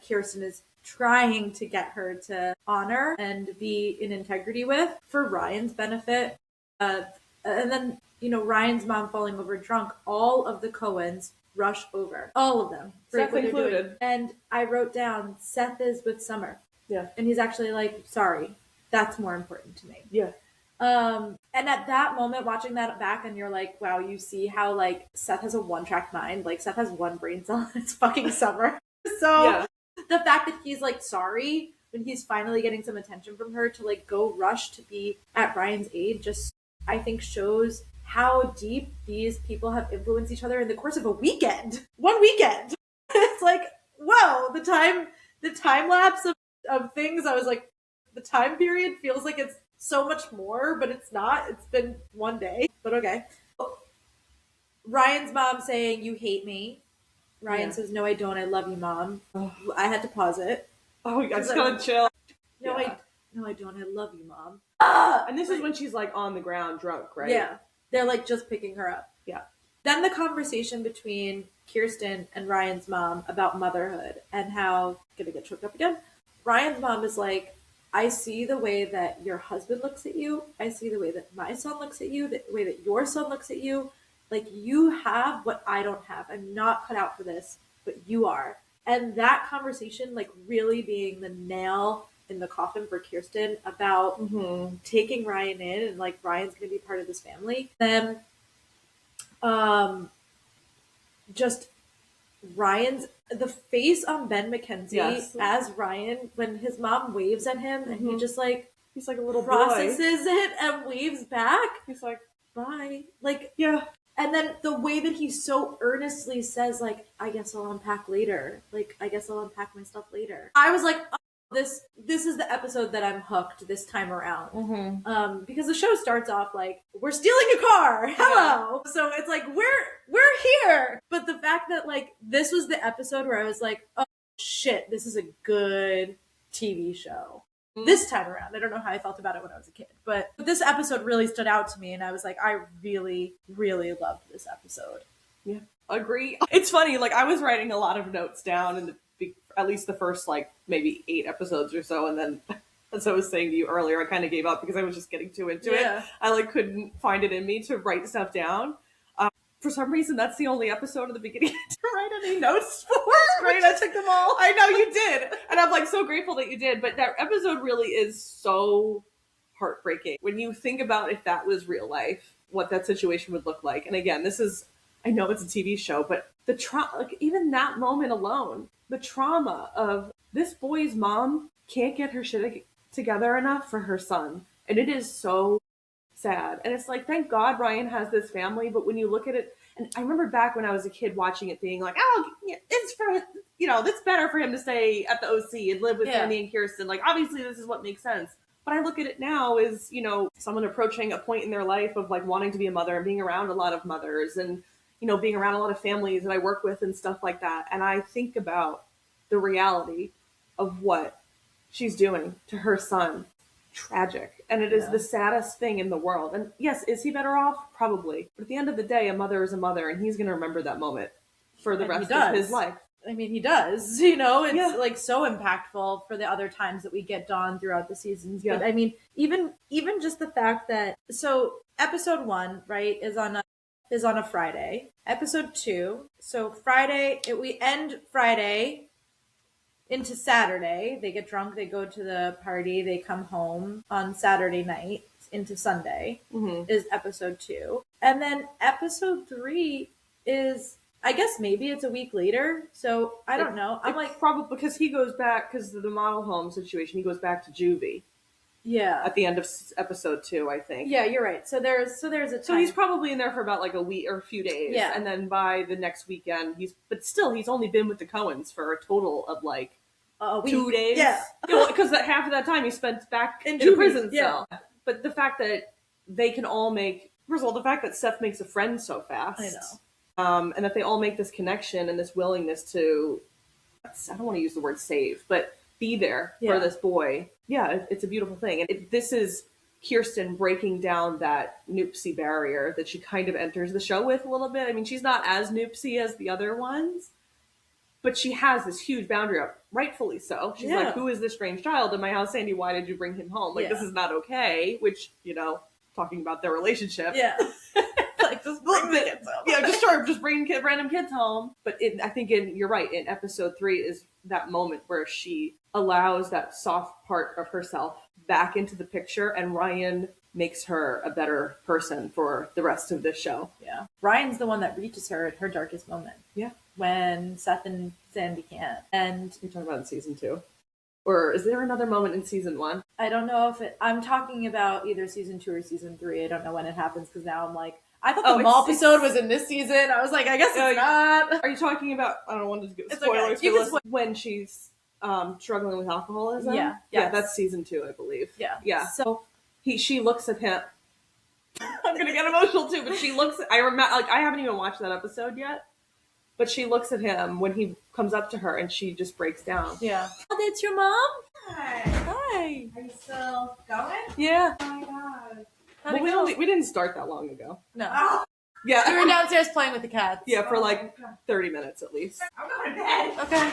Kirsten is trying to get her to honor and be in integrity with for Ryan's benefit. And then, you know, Ryan's mom falling over drunk, all of the Cohens rush over. All of them. Seth included. And I wrote down, Seth is with Summer. Yeah. And he's actually like, sorry, that's more important to me. Yeah. And at that moment, watching that back, and you're like, wow, you see how like Seth has a one-track mind. Like Seth has one brain cell. It's fucking Summer. So the fact that he's like sorry when he's finally getting some attention from her to like go rush to be at Ryan's aid, just I think shows how deep these people have influenced each other in the course of a weekend. One weekend. It's like, whoa, the time lapse of things. I was like, the time period feels like it's so much more, but it's not. It's been one day, but okay. Ryan's mom saying, you hate me. Ryan says, no, I don't. I love you, Mom. Oh. I had to pause it. Oh, I just gotta chill. No, I don't. I love you, Mom. And this is when she's like on the ground drunk, right? Yeah. They're like just picking her up. Yeah. Then the conversation between Kirsten and Ryan's mom about motherhood and how, gonna get choked up again. Ryan's mom is like, I see the way that your husband looks at you. I see the way that my son looks at you, the way that your son looks at you. Like, you have what I don't have. I'm not cut out for this, but you are. And that conversation, like, really being the nail in the coffin for Kirsten about taking Ryan in and, like, Ryan's going to be part of this family. Then, just the face on Ben McKenzie as Ryan, when his mom waves at him and he just, like, he's like a little processes it and waves back. He's like, bye. Like, yeah. And then the way that he so earnestly says, like, I guess I'll unpack later. Like, I guess I'll unpack my stuff later. I was like, oh, this is the episode that I'm hooked this time around. Because the show starts off like, we're stealing a car. Hello. Yeah. So it's like, we're here. But the fact that, like, this was the episode where I was like, oh, shit, this is a good TV show. This time around. I don't know how I felt about it when I was a kid, but this episode really stood out to me, and I was like, I really, really loved this episode. Yeah, agree. It's funny, like, I was writing a lot of notes down in at least the first, like, maybe 8 episodes or so, and then, as I was saying to you earlier, I kind of gave up because I was just getting too into it. I, like, couldn't find it in me to write stuff down. For some reason, that's the only episode of the beginning to write any notes for. Great, I took them all. I know you did. And I'm like so grateful that you did. But that episode really is so heartbreaking. When you think about if that was real life, what that situation would look like. And again, I know it's a TV show, but the trauma, like even that moment alone, the trauma of this boy's mom can't get her shit together enough for her son. And it is so sad. And it's like, thank God Ryan has this family, but when you look at it, and I remember back when I was a kid watching it being like, oh, it's for, it's better for him to stay at the OC and live with Andy and Kirsten. Like, obviously this is what makes sense. But I look at it now as, someone approaching a point in their life of like wanting to be a mother and being around a lot of mothers and, being around a lot of families that I work with and stuff like that. And I think about the reality of what she's doing to her son. Tragic. And it is the saddest thing in the world. And yes, is he better off? Probably. But at the end of the day, a mother is a mother, and he's going to remember that moment for the rest of his life. I mean, he does, it's like so impactful for the other times that we get Dawn throughout the seasons. Yeah. But I mean, even just the fact that, so episode 1, right, is on a Friday. Episode 2, so Friday, we end Friday into Saturday. They get drunk, they go to the party, they come home on Saturday night into Sunday is episode 2. And then episode 3 is, I guess maybe it's a week later. So I don't know. I'm like, probably because he goes back, because of the model home situation, he goes back to juvie. Yeah. At the end of episode 2, I think. Yeah, you're right. So there's a time. So he's probably in there for about like a week or a few days. Yeah. And then by the next weekend, he's only been with the Cohens for a total of like 2 days. Yeah. Because half of that time he spent back in the prison cell. Yeah. But the fact that they can all first of all, the fact that Seth makes a friend so fast. I know. And that they all make this connection and this willingness to, I don't want to use the word save, but be there for this boy. Yeah, it's a beautiful thing. And this is Kirsten breaking down that noopsy barrier that she kind of enters the show with a little bit. I mean, she's not as noopsy as the other ones, but she has this huge boundary up, rightfully so. She's like, who is this strange child in my house, Sandy? Why did you bring him home? Like, this is not okay, which, talking about their relationship. Yeah. Like, just bring the kids home. Yeah, just bring random kids home. But I think you're right, in episode 3 is that moment where she allows that soft part of herself back into the picture, and Ryan makes her a better person for the rest of this show. Yeah. Ryan's the one that reaches her at her darkest moment. Yeah. When Seth and Sandy can't. And you're talking about in season 2? Or is there another moment in season 1? I don't know if I'm talking about either season 2 or season 3. I don't know when it happens, because now I'm like, I thought the mall episode was in this season. I was like, I guess it's not. Are you talking about, I don't want to give spoilers, okay. When she's struggling with alcoholism? Yeah. Yeah, that's season 2, I believe. Yeah. Yeah. So she looks at him. I'm going to get emotional too, but she looks, I remember, like, I haven't even watched that episode yet, but she looks at him when he comes up to her and she just breaks down. Yeah. Oh, that's your mom? Hi. Hi. Are you still going? Yeah. Oh my god. Well, we didn't start that long ago. No. Oh. Yeah. We were downstairs playing with the cats. Yeah, for like 30 minutes at least. I'm going to bed. Okay.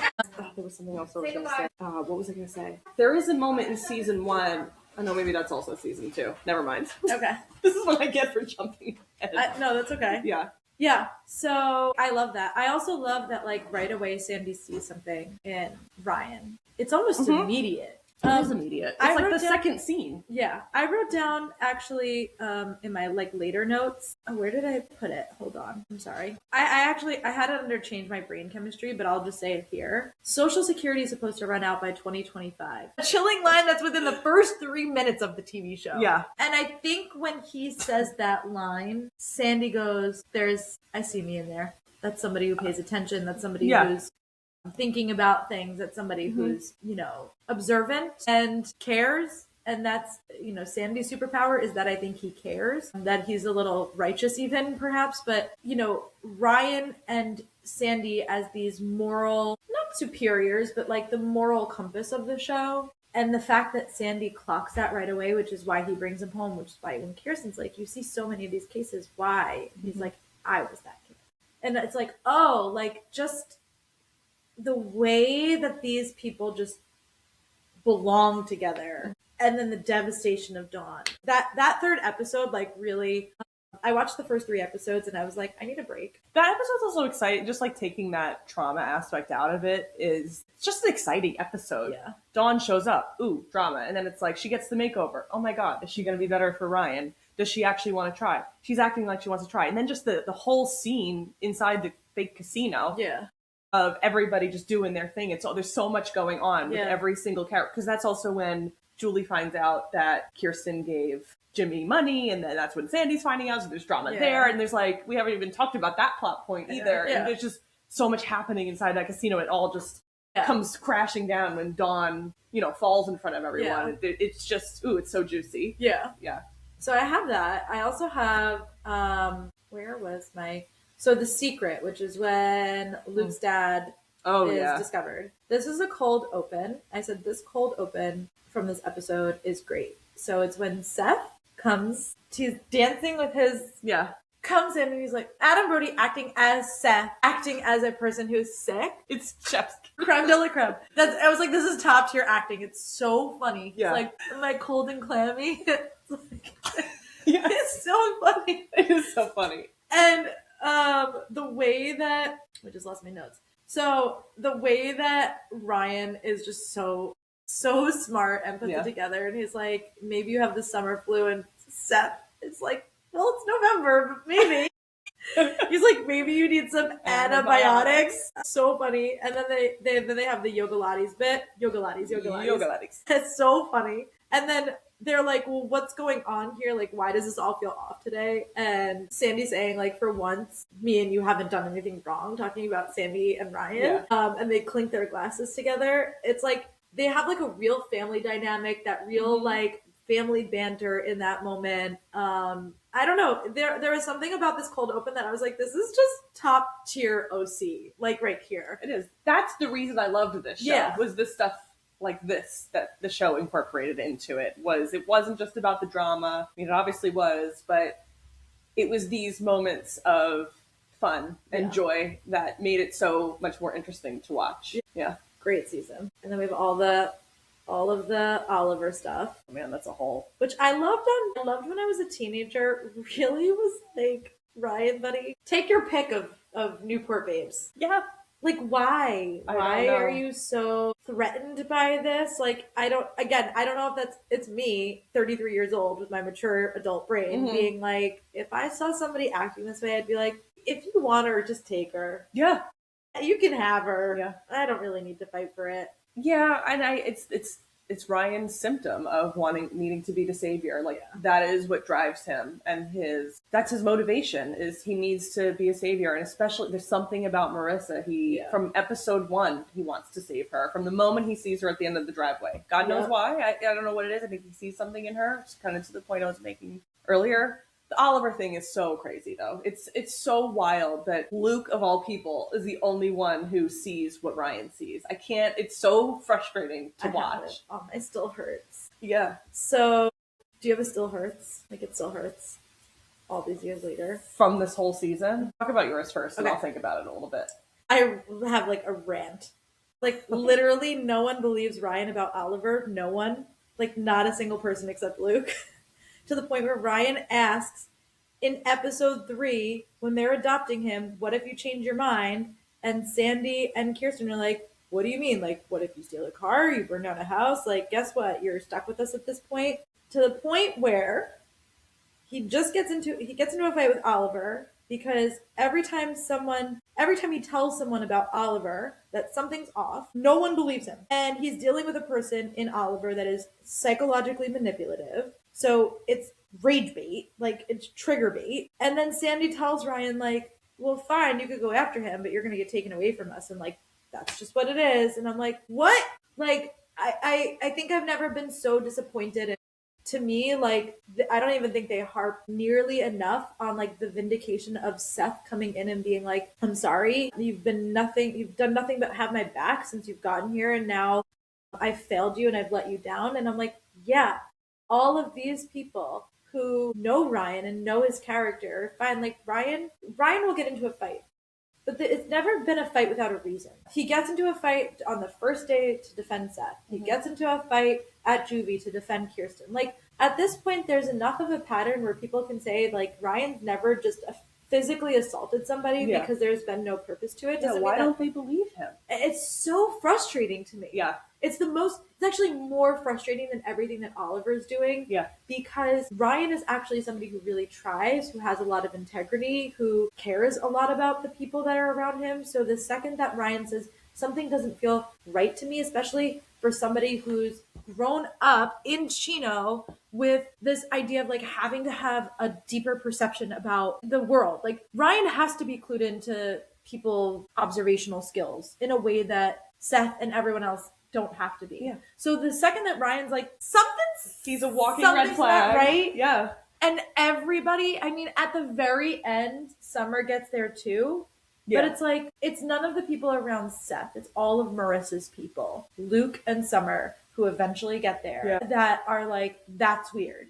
There was something else I was going to say. What was I going to say? There is a moment in season 1. Oh no, maybe that's also season 2. Never mind. Okay. This is what I get for jumping ahead. No, that's okay. Yeah. Yeah. So I love that. I also love that, like, right away Sandy sees something in Ryan. It's almost immediate. It is immediate. It's like the second scene. Yeah. I wrote down, actually, in my, like, later notes. Oh, where did I put it? Hold on. I'm sorry. I had it under change my brain chemistry, but I'll just say it here. Social Security is supposed to run out by 2025. A chilling line that's within the first 3 minutes of the TV show. Yeah. And I think when he says that line, Sandy goes, I see me in there. That's somebody who pays attention. That's somebody who's thinking about things. That's somebody who's, observant and cares. And that's, Sandy's superpower is that I think he cares, that he's a little righteous even, perhaps. But, Ryan and Sandy as these moral, not superiors, but like the moral compass of the show. And the fact that Sandy clocks that right away, which is why he brings him home, which is why when Kirsten's like, you see so many of these cases, why? And he's like, I was that kid. And it's like, oh, like, just the way that these people just belong together, and then the devastation of Dawn. That third episode, like, really, I watched the first 3 episodes and I was like, I need a break. That episode's also exciting. Just like taking that trauma aspect out of it it's just an exciting episode. Yeah. Dawn shows up, ooh, drama, and then it's like she gets the makeover. Oh my god, is she going to be better for Ryan? Does she actually want to try? She's acting like she wants to try, and then just the whole scene inside the fake casino. Yeah. Of everybody just doing their thing. There's so much going on with every single character, because that's also when Julie finds out that Kirsten gave Jimmy money, and then that's when Sandy's finding out, so there's drama there, and there's like, we haven't even talked about that plot point either, and there's just so much happening inside that casino. It all just comes crashing down when Dawn, falls in front of everyone. It's just, it's so juicy. Yeah. So I have that. I also have, where was so The Secret, which is when Luke's dad is discovered. This is a cold open. I said this cold open from this episode is great. So it's when Seth he's dancing with comes in and he's like, Adam Brody acting as Seth, acting as a person who's sick. It's chef's creme de la creme. I was like, this is top tier acting. It's so funny. He's like, am I cold and clammy? It's like, it's so funny. It is so funny. And the way that I just lost my notes. So the way that Ryan is just so smart and put it together, and he's like, maybe you have the summer flu, and Seth is like, well, it's November, but maybe. He's like, maybe you need some antibiotics. So funny. And then they have the yoga lattes bit. Yoga lattes. It's so funny. And then they're like, well, what's going on here? Like, why does this all feel off today? And Sandy's saying, like, for once, me and you haven't done anything wrong, talking about Sandy and Ryan. And they clink their glasses together. It's like, they have, like, a real family dynamic, that real, like, family banter in that moment. I don't know. There was something about this cold open that I was like, this is just top tier OC, like right here. It is. That's the reason I loved this show, was this stuff like this that the show incorporated into it. It wasn't just about the drama. I mean, it obviously was, but it was these moments of fun and joy that made it so much more interesting to watch. Yeah. Great season. And then we have all of the Oliver stuff. Oh, man, that's a whole. Which I loved when I was a teenager. Really was like, Ryan, buddy, take your pick of Newport babes. Yeah. Like, why? Why know. are you so threatened by this? Like, I don't know if it's me, 33 years old with my mature adult brain, being like, if I saw somebody acting this way, I'd be like, if you want her, just take her. Yeah. You can have her. Yeah. I don't really need to fight for it. Yeah, and it's Ryan's symptom of needing to be the savior. Like that is what drives him, and that's his motivation is he needs to be a savior. And especially there's something about Marissa. From episode 1 he wants to save her from the moment he sees her at the end of the driveway. God knows why. I don't know what it is. I think he sees something in her. It's kind of to the point I was making earlier. The Oliver thing is so crazy, though. It's so wild that Luke, of all people, is the only one who sees what Ryan sees. I can't. It's so frustrating to watch. Oh, it still hurts. Yeah. So, do you have a still hurts? Like, it still hurts all these years later? From this whole season? Talk about yours first, and I'll think about it a little bit. I have, like, a rant. Like, literally, no one believes Ryan about Oliver. No one. Like, not a single person except Luke. To the point where Ryan asks in episode 3, when they're adopting him, what if you change your mind? And Sandy and Kirsten are like, what do you mean? Like, what if you steal a car? You burn down a house? Like, guess what? You're stuck with us at this point. To the point where he gets into a fight with Oliver because every time he tells someone about Oliver that something's off, no one believes him. And he's dealing with a person in Oliver that is psychologically manipulative. So it's rage bait, like it's trigger bait. And then Sandy tells Ryan, like, well, fine, you could go after him, but you're going to get taken away from us. And like, that's just what it is. And I'm like, what? Like, I think I've never been so disappointed. And to me, like, I don't even think they harp nearly enough on like the vindication of Seth coming in and being like, I'm sorry, you've done nothing but have my back since you've gotten here. And now I've failed you and I've let you down. And I'm like, yeah. All of these people who know Ryan and know his character, fine, like Ryan will get into a fight. But it's never been a fight without a reason. He gets into a fight on the first day to defend Seth. He gets into a fight at Juvie to defend Kirsten. Like, at this point, there's enough of a pattern where people can say, like, Ryan's never just physically assaulted somebody because there's been no purpose to it. Why don't they believe him? It's so frustrating to me. Yeah. It's actually more frustrating than everything that Oliver's doing. Yeah. Because Ryan is actually somebody who really tries, who has a lot of integrity, who cares a lot about the people that are around him. So the second that Ryan says something doesn't feel right to me, especially for somebody who's grown up in Chino with this idea of like having to have a deeper perception about the world. Like Ryan has to be clued into people observational skills in a way that Seth and everyone else don't have to be. Yeah. So the second that Ryan's like, he's a walking red flag. Not right? Yeah. And everybody, I mean, at the very end, Summer gets there too. Yeah. But it's like, it's none of the people around Seth. It's all of Marissa's people, Luke and Summer, who eventually get there, that are like, that's weird.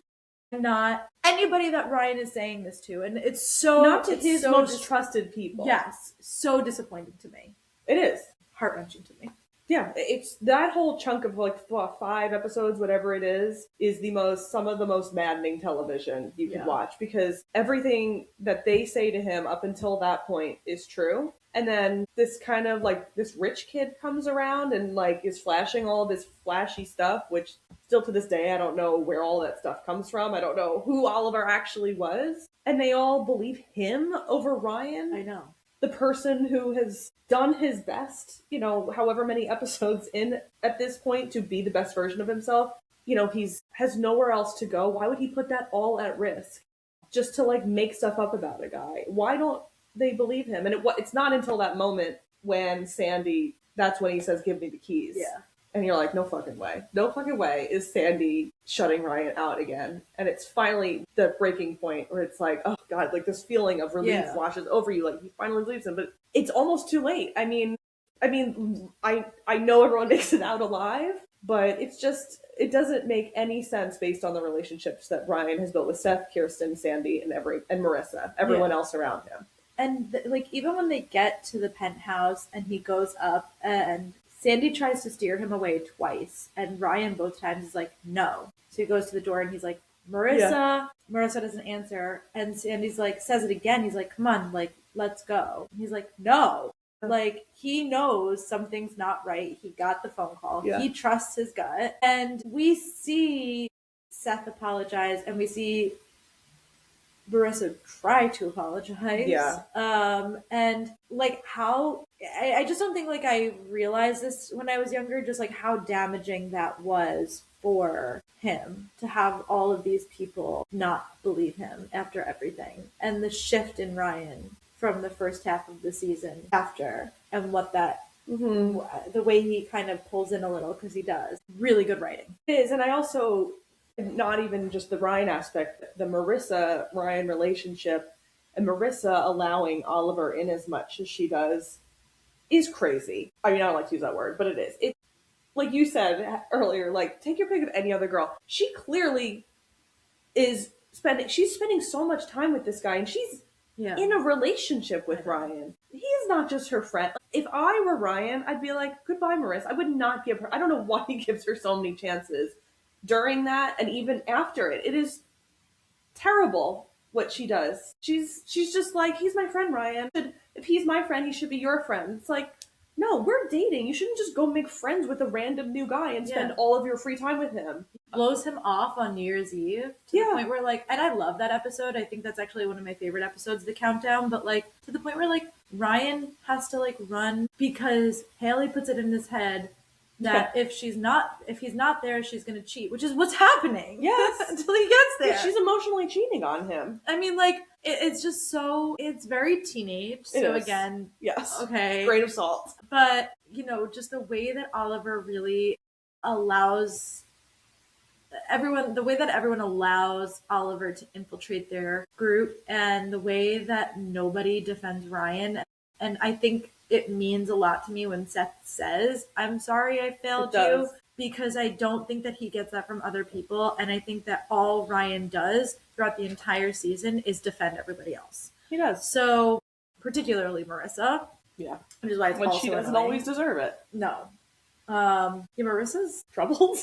Not anybody that Ryan is saying this to. And it's so... Not to his most trusted people. Yes. So disappointing to me. It is. Heart-wrenching to me. Yeah, it's that whole chunk of like 5 episodes, whatever it is some of the most maddening television you could watch, because everything that they say to him up until that point is true. And then this kind of like this rich kid comes around and like is flashing all this flashy stuff, which still to this day, I don't know where all that stuff comes from. I don't know who Oliver actually was. And they all believe him over Ryan. I know. The person who has done his best, however many episodes in at this point to be the best version of himself, has nowhere else to go. Why would he put that all at risk just to like make stuff up about a guy? Why don't they believe him? And it's not until that moment when Sandy, that's when he says, give me the keys. Yeah. And you're like, no fucking way is Sandy shutting Ryan out again. And it's finally the breaking point where it's like, oh God, like this feeling of relief washes over you. Like he finally leaves him, but it's almost too late. I mean, I know everyone makes it out alive, But it's just, it doesn't make any sense based on the relationships that Ryan has built with Seth, Kirsten, Sandy, and Marissa, everyone else around him. And like even when they get to the penthouse and he goes up and Sandy tries to steer him away twice, and Ryan both times is like, no. So he goes to the door and he's like, Marissa. Yeah. Marissa doesn't answer. And Sandy's like, says it again. He's like, come on, like, let's go. And he's like, no. Like, he knows something's not right. He got the phone call. Yeah. He trusts his gut. And we see Seth apologize, and we see Marissa try to apologize. Yeah. And like how I just don't think like I realized this when I was younger, just like how damaging that was for him to have all of these people not believe him after everything. And the shift in Ryan from the first half of the season after, and what that the way he kind of pulls in a little, because he does. Really good writing. It is, and I also, not even just the Ryan aspect, the Marissa Ryan relationship, and Marissa allowing Oliver in as much as she does is crazy. I mean, I don't like to use that word, but it is. It's like you said earlier, like, take your pick of any other girl. She clearly is she's spending so much time with this guy, and she's in a relationship with Ryan. He is not just her friend. If I were Ryan, I'd be like, goodbye, Marissa. I would not give her, I don't know why he gives her so many chances during that and even after it. It is terrible what she does. She's just like, he's my friend, Ryan. If he's my friend, he should be your friend. It's like, no, we're dating. You shouldn't just go make friends with a random new guy and spend all of your free time with him. Blows him off on New Year's Eve to the point where like, and I love that episode. I think that's actually one of my favorite episodes, the countdown, but like to the point where like Ryan has to like run because Haley puts it in his head that if he's not there, she's going to cheat, which is what's happening. Yes. Until he gets there. Yeah, she's emotionally cheating on him. I mean, like, it's just so, it's very teenage. So again, yes. Okay. Grain of salt. But, you know, just the way that Oliver really allows the way that everyone allows Oliver to infiltrate their group, and the way that nobody defends Ryan. And I think it means a lot to me when Seth says, I'm sorry I failed you, because I don't think that he gets that from other people. And I think that all Ryan does throughout the entire season is defend everybody else. He does. So, particularly Marissa. Yeah. Which is why it's when also she doesn't annoying. always deserve it. No. Marissa's troubled,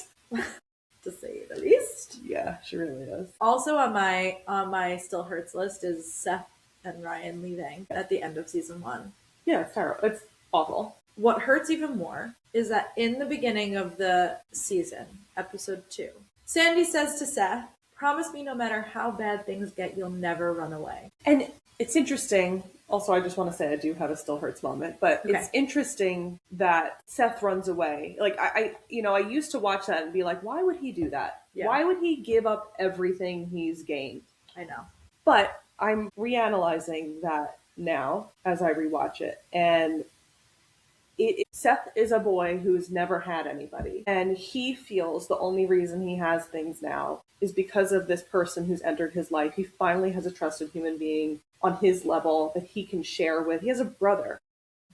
to say the least. Yeah, she really is. Also on my still hurts list is Seth and Ryan leaving at the end of season 1. Yeah, it's terrible. It's awful. What hurts even more is that in the beginning of the season, episode 2, Sandy says to Seth, promise me no matter how bad things get, you'll never run away. And it's interesting. Also, I just want to say I do have a still hurts moment, but it's interesting that Seth runs away. Like I used to watch that and be like, why would he do that? Yeah. Why would he give up everything he's gained? I know. But I'm reanalyzing that now as I rewatch it, and Seth is a boy who's never had anybody, and he feels the only reason he has things now is because of this person who's entered his life. He finally has a trusted human being on his level that he can share with. He has a brother,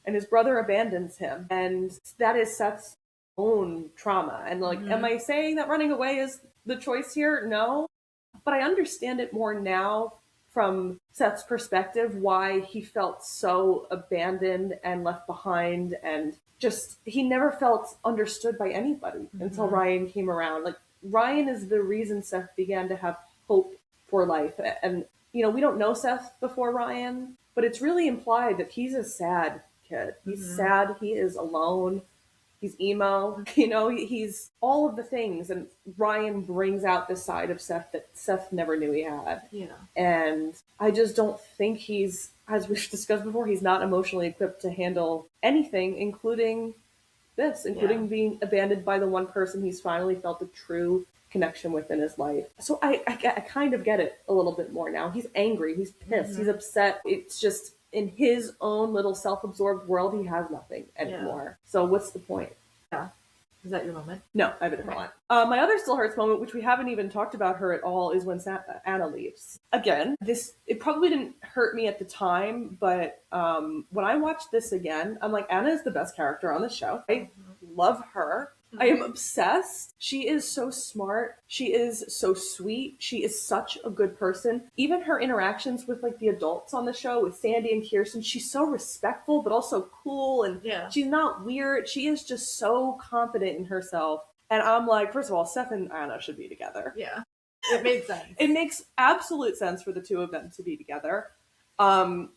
and his brother abandons him, and that is Seth's own trauma. And like, am I saying that running away is the choice here? No, but I understand it more now from Seth's perspective, why he felt so abandoned and left behind, and just, he never felt understood by anybody until Ryan came around. Like, Ryan is the reason Seth began to have hope for life. And, you know, we don't know Seth before Ryan, but it's really implied that he's a sad kid. He's sad. He is alone. He's emo, you know, he's all of the things. And Ryan brings out this side of Seth that Seth never knew he had. Yeah. And I just don't think he's, as we've discussed before, he's not emotionally equipped to handle anything, including this, including being abandoned by the one person he's finally felt a true connection with in his life. So I kind of get it a little bit more now. He's angry. He's pissed. He's upset. It's just, in his own little self-absorbed world, he has nothing anymore. So what's the point? Yeah. Is that your moment? No, I have a different one. My other still hurts moment, which we haven't even talked about her at all, is when Anna leaves. Again, it probably didn't hurt me at the time, but when I watched this again, I'm like, Anna is the best character on the show. I love her. I am obsessed. She is so smart. She is so sweet. She is such a good person. Even her interactions with like the adults on the show, with Sandy and Kirsten, she's so respectful but also cool, and she's not weird. She is just so confident in herself. And I'm like, first of all, Seth and Anna should be together. Yeah. It made sense. It makes absolute sense for the two of them to be together. And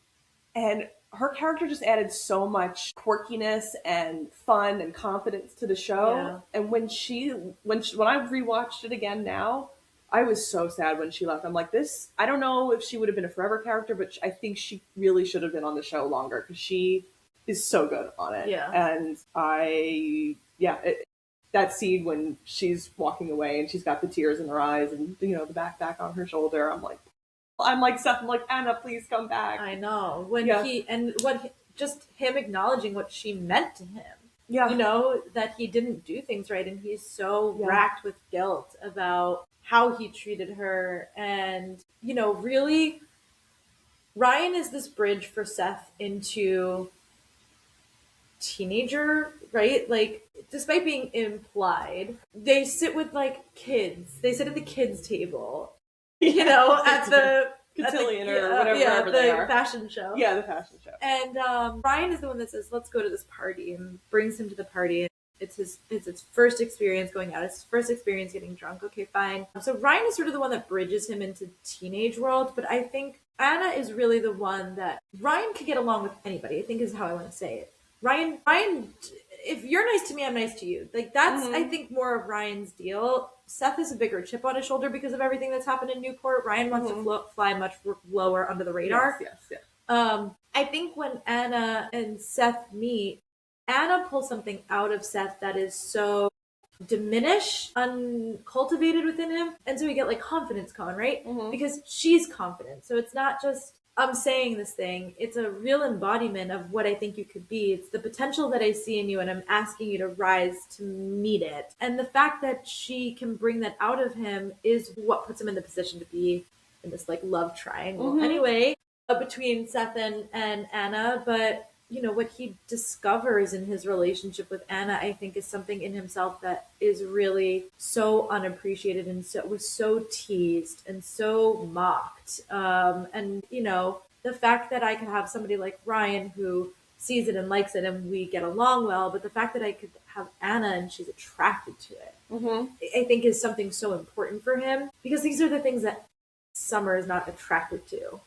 her character just added so much quirkiness and fun and confidence to the show. Yeah. And when I rewatched it again now, I was so sad when she left. I'm like, this, I don't know if she would have been a forever character, but I think she really should have been on the show longer because she is so good on it. Yeah. And that scene when she's walking away and she's got the tears in her eyes and, you know, the backpack on her shoulder, I'm like Seth, I'm like, Anna, please come back. I know. Just him acknowledging what she meant to him. Yeah. You know, that he didn't do things right, and he's so racked with guilt about how he treated her. And, you know, really, Ryan is this bridge for Seth into teenager, right? Like, despite being implied, they sit with like kids. They sit at the kids' table, you know, at the cotillion or whatever they are. Fashion show. Yeah, the fashion show. And Ryan is the one that says, "Let's go to this party," and brings him to the party. It's his first experience going out. It's his first experience getting drunk. Okay, fine. So Ryan is sort of the one that bridges him into teenage world. But I think Anna is really the one that Ryan could get along with anybody, I think is how I want to say it. Ryan, if you're nice to me, I'm nice to you. Like, that's, I think, more of Ryan's deal. Seth has a bigger chip on his shoulder because of everything that's happened in Newport. Ryan wants to fly much lower under the radar. Yes. I think when Anna and Seth meet, Anna pulls something out of Seth that is so diminished, uncultivated within him. And so we get like confidence con, right? Because she's confident. So it's not just, I'm saying this thing. It's a real embodiment of what I think you could be. It's the potential that I see in you, and I'm asking you to rise to meet it. And the fact that she can bring that out of him is what puts him in the position to be in this like love triangle. Anyway, between Seth and Anna. But, you know, what he discovers in his relationship with Anna, I think, is something in himself that is really so unappreciated and was so teased and so mocked. And, you know, the fact that I could have somebody like Ryan who sees it and likes it and we get along well, but the fact that I could have Anna and she's attracted to it, I think is something so important for him, because these are the things that Summer is not attracted to.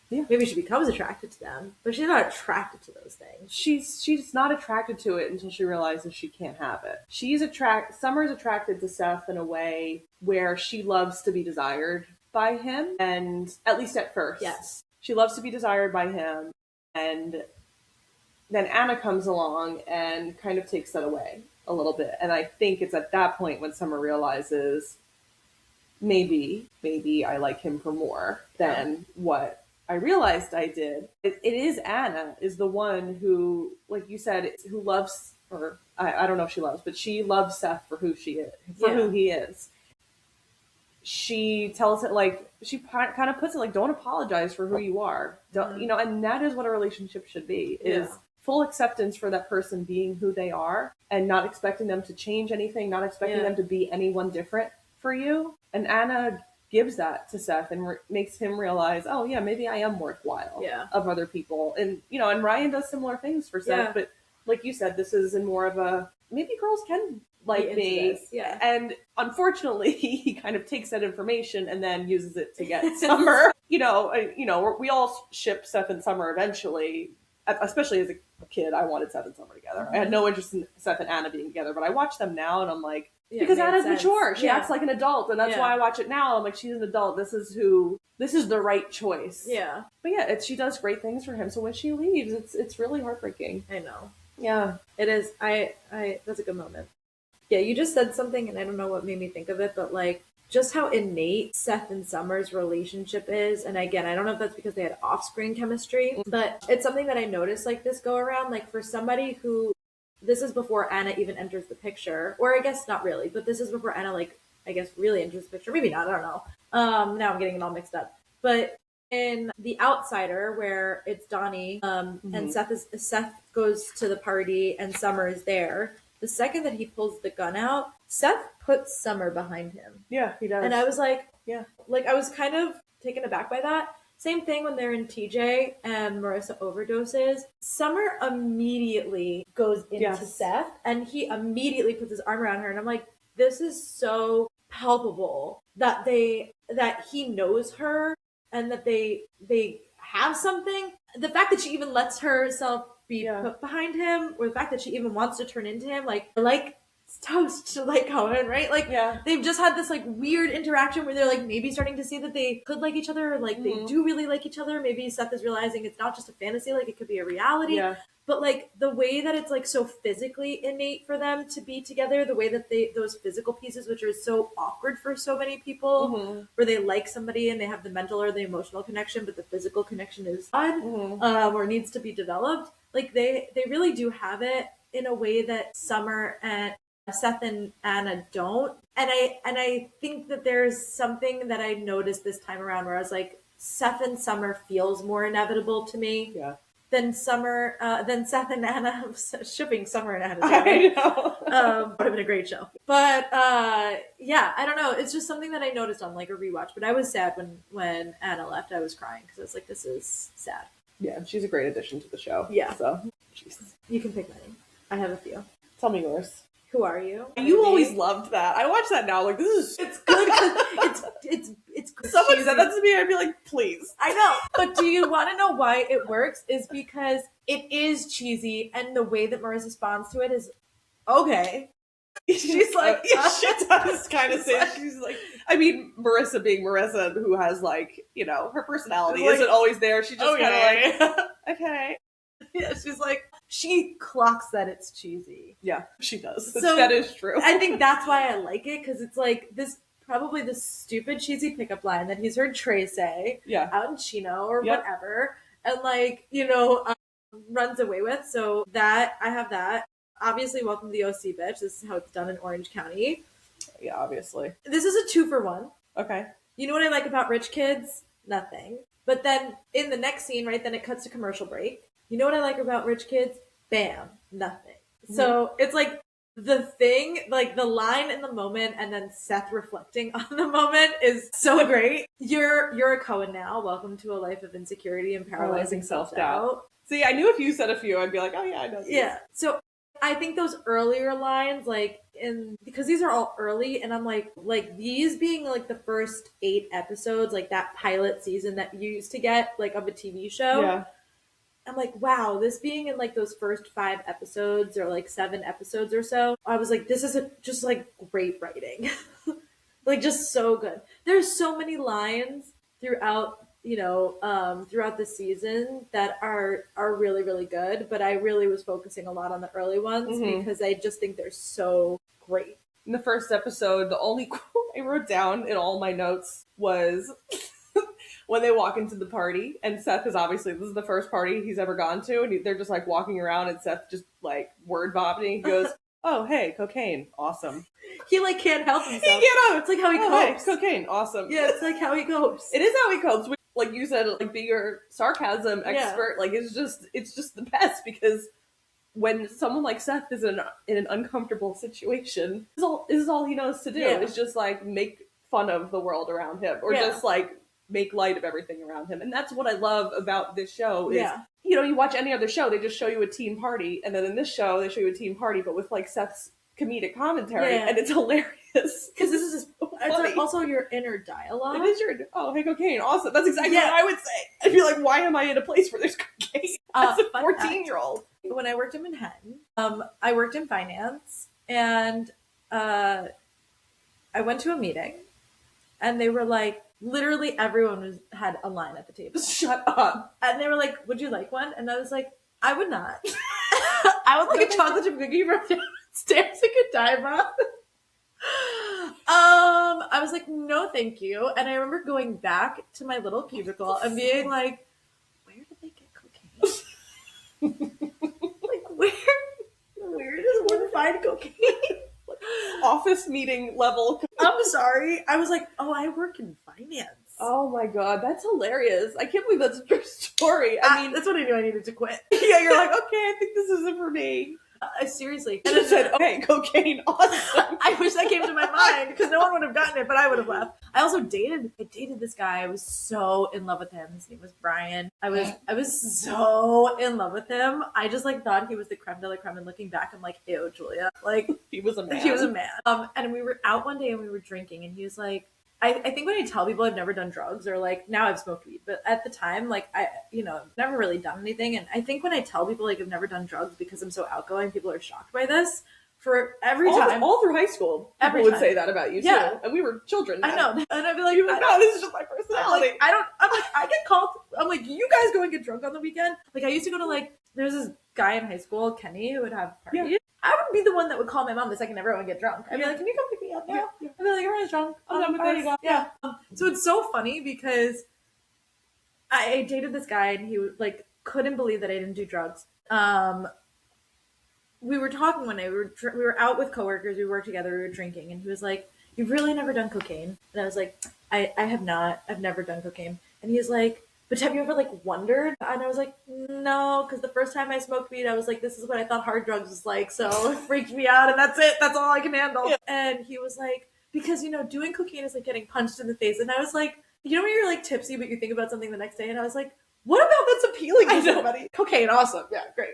Yeah. Maybe she becomes attracted to them, but she's not attracted to those things. She's not attracted to it until she realizes she can't have it. Summer's attracted to Seth in a way where she loves to be desired by him, and at least at first. Yes. She loves to be desired by him, and then Anna comes along and kind of takes that away a little bit. And I think it's at that point when Summer realizes maybe I like him for more than what I realized I did. It is Anna is the one who, like you said, who loves, or I don't know if she loves, but she loves Seth for who she is, who he is. She tells it, like, she kind of puts it like, don't apologize for who you are. Don't, you know, and that is what a relationship should be, is full acceptance for that person being who they are and not expecting them to change anything, not expecting them to be anyone different for you. And Anna gives that to Seth and makes him realize, oh yeah, maybe I am worthwhile of other people. And, you know, and Ryan does similar things for Seth, but like you said, this is in more of a, maybe girls can like me. And unfortunately, he kind of takes that information and then uses it to get Summer. You know, we all ship Seth and Summer eventually, especially as a kid. I wanted Seth and Summer together. I had no interest in Seth and Anna being together, but I watch them now and I'm like, because Anna's mature. She acts like an adult, and that's why I watch it now. I'm like, she's an adult. This is the right choice. Yeah. But yeah, she does great things for him. So when she leaves, it's really heartbreaking. I know. Yeah. It is. That's a good moment. Yeah, you just said something, and I don't know what made me think of it, but like, just how innate Seth and Summer's relationship is. And again, I don't know if that's because they had off-screen chemistry, but it's something that I noticed like this go around, like for somebody who, this is before Anna even enters the picture, or I guess not really, but this is before Anna, like, I guess really enters the picture. Maybe not, I don't know. Now I'm getting it all mixed up. But in The Outsider, where it's Donnie, and Seth goes to the party and Summer is there, the second that he pulls the gun out, Seth puts Summer behind him. Yeah, he does. And I was like, yeah. Like, I was kind of taken aback by that. Same thing when they're in TJ and Marissa overdoses. Summer immediately goes into Seth, and he immediately puts his arm around her, and I'm like, this is so palpable that he knows her and that they have something. The fact that she even lets herself be put behind him, or the fact that she even wants to turn into him, like toast to like Cohen, right? Like they've just had this like weird interaction where they're like maybe starting to see that they could like each other, or like they do really like each other. Maybe Seth is realizing it's not just a fantasy, like it could be a reality. Yeah. But like the way that it's like so physically innate for them to be together, the way that those physical pieces, which are so awkward for so many people, where they like somebody and they have the mental or the emotional connection, but the physical connection is odd, or needs to be developed. Like they really do have it in a way that Summer and Seth and Anna don't. And I think that there's something that I noticed this time around where I was like, Seth and Summer feels more inevitable to me. Yeah. Than Seth and Anna. Shipping Summer and Anna. I know. Would have been a great show. But yeah, I don't know. It's just something that I noticed on like a rewatch. But I was sad when Anna left. I was crying because I was like, this is sad. Yeah, she's a great addition to the show. Yeah. So, Jesus. You can pick many. I have a few. Tell me yours. Who are you? You always loved that. I watch that now. Like, this is... It's good because it's someone said that to me, I'd be like, please. I know. But do you want to know why it works? Is because it is cheesy, and the way that Marissa responds to it is, okay. She's like... she does kind of say... She's like... I mean, Marissa being Marissa, who has, like, you know, her personality like, isn't always there. She just kind of like, okay. Yeah, she's like, she clocks that it's cheesy. Yeah, she does. So that is true. I think that's why I like it, because it's like this, probably the stupid cheesy pickup line that he's heard Trey say out in Chino or whatever, and like, you know, runs away with. So that, I have that. Obviously, welcome to the OC, bitch. This is how it's done in Orange County. Yeah, obviously. This is a 2-for-1. Okay. You know what I like about rich kids? Nothing. But then in the next scene, right, then it cuts to commercial break. You know what I like about rich kids? Bam, nothing. So it's like the thing, like the line in the moment and then Seth reflecting on the moment is so great. You're a Cohen now. Welcome to a life of insecurity and paralyzing self-doubt. See, I knew if you said a few, I'd be like, oh yeah, I know these. Yeah. So I think those earlier lines, like because these are all early, and I'm like these being like the first 8 episodes, like that pilot season that you used to get like of a TV show. Yeah. I'm like, wow, this being in like those first 5 episodes or like 7 episodes or so, I was like, this is just like great writing. Like just so good. There's so many lines throughout, you know, throughout the season that are really, really good. But I really was focusing a lot on the early ones because I just think they're so great. In the first episode, the only quote I wrote down in all my notes was... when they walk into the party, and Seth is obviously, this is the first party he's ever gone to, and they're just like walking around, and Seth just like word vomiting. He goes, oh, hey, cocaine, awesome. He like can't help himself. He can't help. It's like how he copes. Hey, cocaine, awesome. Yeah, it's like how he copes. It is how he copes. Like you said, like being your sarcasm expert, like it's just the best, because when someone like Seth is in an uncomfortable situation, this is all he knows to do. Is just like make fun of the world around him, or just like make light of everything around him. And that's what I love about this show is, you know, you watch any other show, they just show you a teen party. And then in this show, they show you a teen party, but with like Seth's comedic commentary. And it's hilarious. Because this is it's also your inner dialogue. It is your, oh, hey, cocaine, awesome. That's exactly what I would say. I'd be like, why am I in a place where there's cocaine? As a 14-year-old. When I worked in Manhattan, I worked in finance, and I went to a meeting, and they were like, literally everyone had a line at the table. Shut up. And they were like, would you like one? And I was like, I would not. I would like a chocolate chip cookie from downstairs at Godiva. I was like, no, thank you. And I remember going back to my little cubicle and being like, where did they get cocaine? Like, where does one find cocaine? Office meeting level. I'm sorry. I was like, oh, I work in finance. Oh my god, that's hilarious. I can't believe that's a true story. I mean, that's what I knew I needed to quit. Yeah, you're like, okay, I think this isn't for me. Seriously. You just said, okay, cocaine, awesome. I wish that came to my mind because no one would have gotten it, but I would have laughed. I also dated this guy. I was so in love with him. His name was Brian. I was so in love with him. I just like thought he was the creme de la creme. And looking back, I'm like, ew, Julia. Like He was a man. he was a man. And we were out one day and we were drinking, and he was like, I think when I tell people I've never done drugs, or like now I've smoked weed, but at the time, like I, never really done anything. And I think when I tell people like I've never done drugs because I'm so outgoing, people are shocked by this. For every time, all through high school, every people time would say that about you too. Yeah. And we were children then. I know, and I'd be like, no, this is just my personality. I'm like, I get called. I'm like, you guys go and get drunk on the weekend. Like I used to go to like, there's this guy in high school, Kenny, who would have parties. Yeah. I would be the one that would call my mom the second everyone would get drunk. I'd be like, can you come pick me up now? Yeah. I'd be like, everyone's drunk. I'm done with this. Yeah. So it's so funny because I dated this guy and he like couldn't believe that I didn't do drugs. We were talking one day. We were out with coworkers. We worked together. We were drinking, and he was like, "You've really never done cocaine?" And I was like, "I have not. I've never done cocaine." And he's like, "But have you ever like wondered?" And I was like, "No, because the first time I smoked weed, I was like, this is what I thought hard drugs was like, so it freaked me out, and that's it. That's all I can handle." Yeah. And he was like, "Because doing cocaine is like getting punched in the face." And I was like, when you're like tipsy, but you think about something the next day, and I was like, what about that's appealing to somebody? Cocaine, awesome, yeah, great.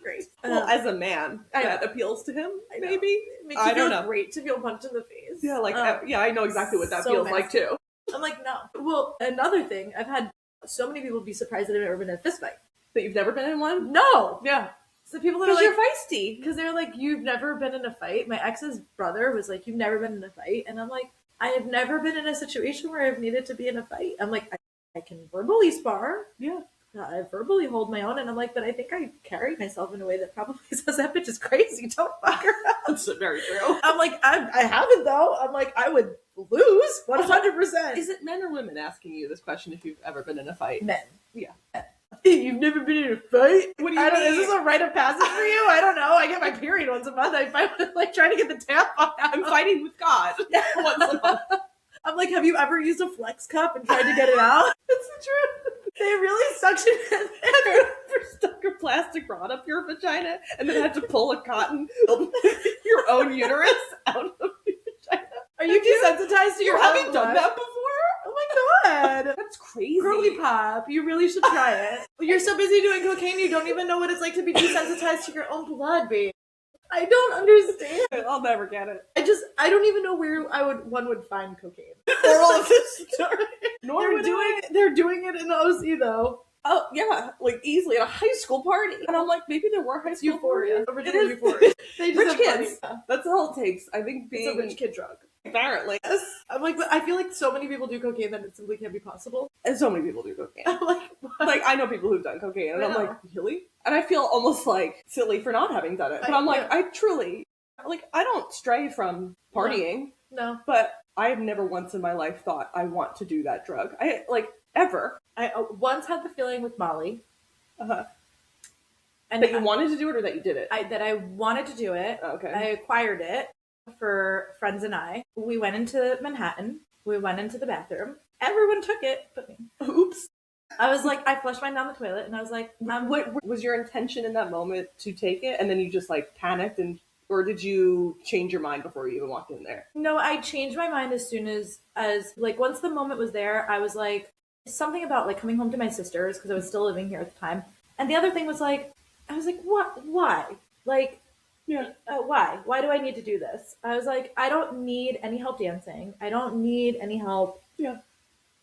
Great. Well, as a man, that appeals to him, maybe. It makes you feel great to feel punched in the face. Yeah, like, I know exactly what that feels like, too. I'm like, no. Well, another thing, I've had so many people be surprised that I've ever been in a fist fight. That you've never been in one? No! Yeah. So people that are like... Because you're feisty. Because they're like, you've never been in a fight? My ex's brother was like, you've never been in a fight? And I'm like, I have never been in a situation where I've needed to be in a fight. I'm like, I can verbally spar. Yeah. I verbally hold my own, and I'm like, but I think I carry myself in a way that probably says that bitch is crazy. Don't fuck her up. That's very true. I'm like, I haven't though. I'm like, I would lose 100%. Is it men or women asking you this question if you've ever been in a fight? Men. Yeah. You've never been in a fight? What do you mean? Is this a rite of passage for you? I don't know. I get my period once a month. I fight with like trying to get the tampon out. I'm fighting with God once a month. I'm like, have you ever used a Flex cup and tried to get it out? It's the truth. They really suction it. Have you ever stuck a plastic rod up your vagina and then had to pull a cotton your own uterus out of your vagina? Are you desensitized to your Have you own done blood? that before? Oh my god. That's crazy. Girly pop. You really should try it. You're so busy doing cocaine, you don't even know what it's like to be desensitized to your own blood, babe. I don't understand. I'll never get it. I don't even know where one would find cocaine. Moral of this story. They're doing it in OC though. Oh yeah, like easily at a high school party. And I'm like, maybe there were high school Euphoria. parties. Original Euphoria. They just Rich have kids. money. That's all it takes. I think It's a rich kid drug. Apparently. Yes. I'm like, but I feel like so many people do cocaine that it simply can't be possible. And so many people do cocaine. I'm like, what? Like, I know people who've done cocaine, and I I'm know. like, really? And I feel almost like silly for not having done it. But I'm like, I truly, like, I don't stray from partying. No. But I have never once in my life thought I want to do that drug. Ever. I once had the feeling with Molly. Uh-huh. And that you wanted to do it or that you did it? That I wanted to do it. Okay. I acquired it for friends and I. We went into Manhattan. We went into the bathroom. Everyone took it but me. Oops. I was like, I flushed mine down the toilet and I was like, what was your intention in that moment to take it and then you just like panicked or did you change your mind before you even walked in there? No, I changed my mind as soon as like once the moment was there, I was like, something about like coming home to my sisters because I was still living here at the time. And the other thing was like, I was like, what? Why? Like, yeah. Why? Why do I need to do this? I was like, I don't need any help dancing. I don't need any help. Yeah.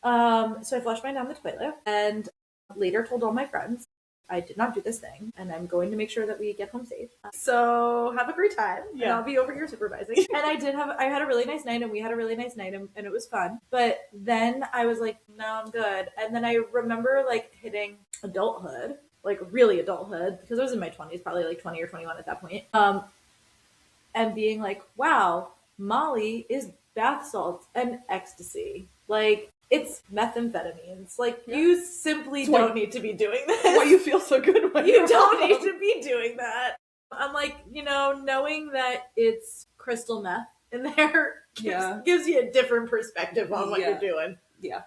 So I flushed mine down the toilet and later told all my friends I did not do this thing and I'm going to make sure that we get home safe. So have a great time. Yeah. And I'll be over here supervising. And I had a really nice night and we had a really nice night and it was fun. But then I was like, no, I'm good. And then I remember like hitting adulthood, like really adulthood, because I was in my 20s, probably like 20 or 21 at that point. And being like, wow, Molly is bath salts and ecstasy. Like, it's methamphetamines. Like, you simply don't need to be doing this. Why you feel so good when you don't need to be doing that. I'm like, knowing that it's crystal meth in there gives you a different perspective on what you're doing. Yeah.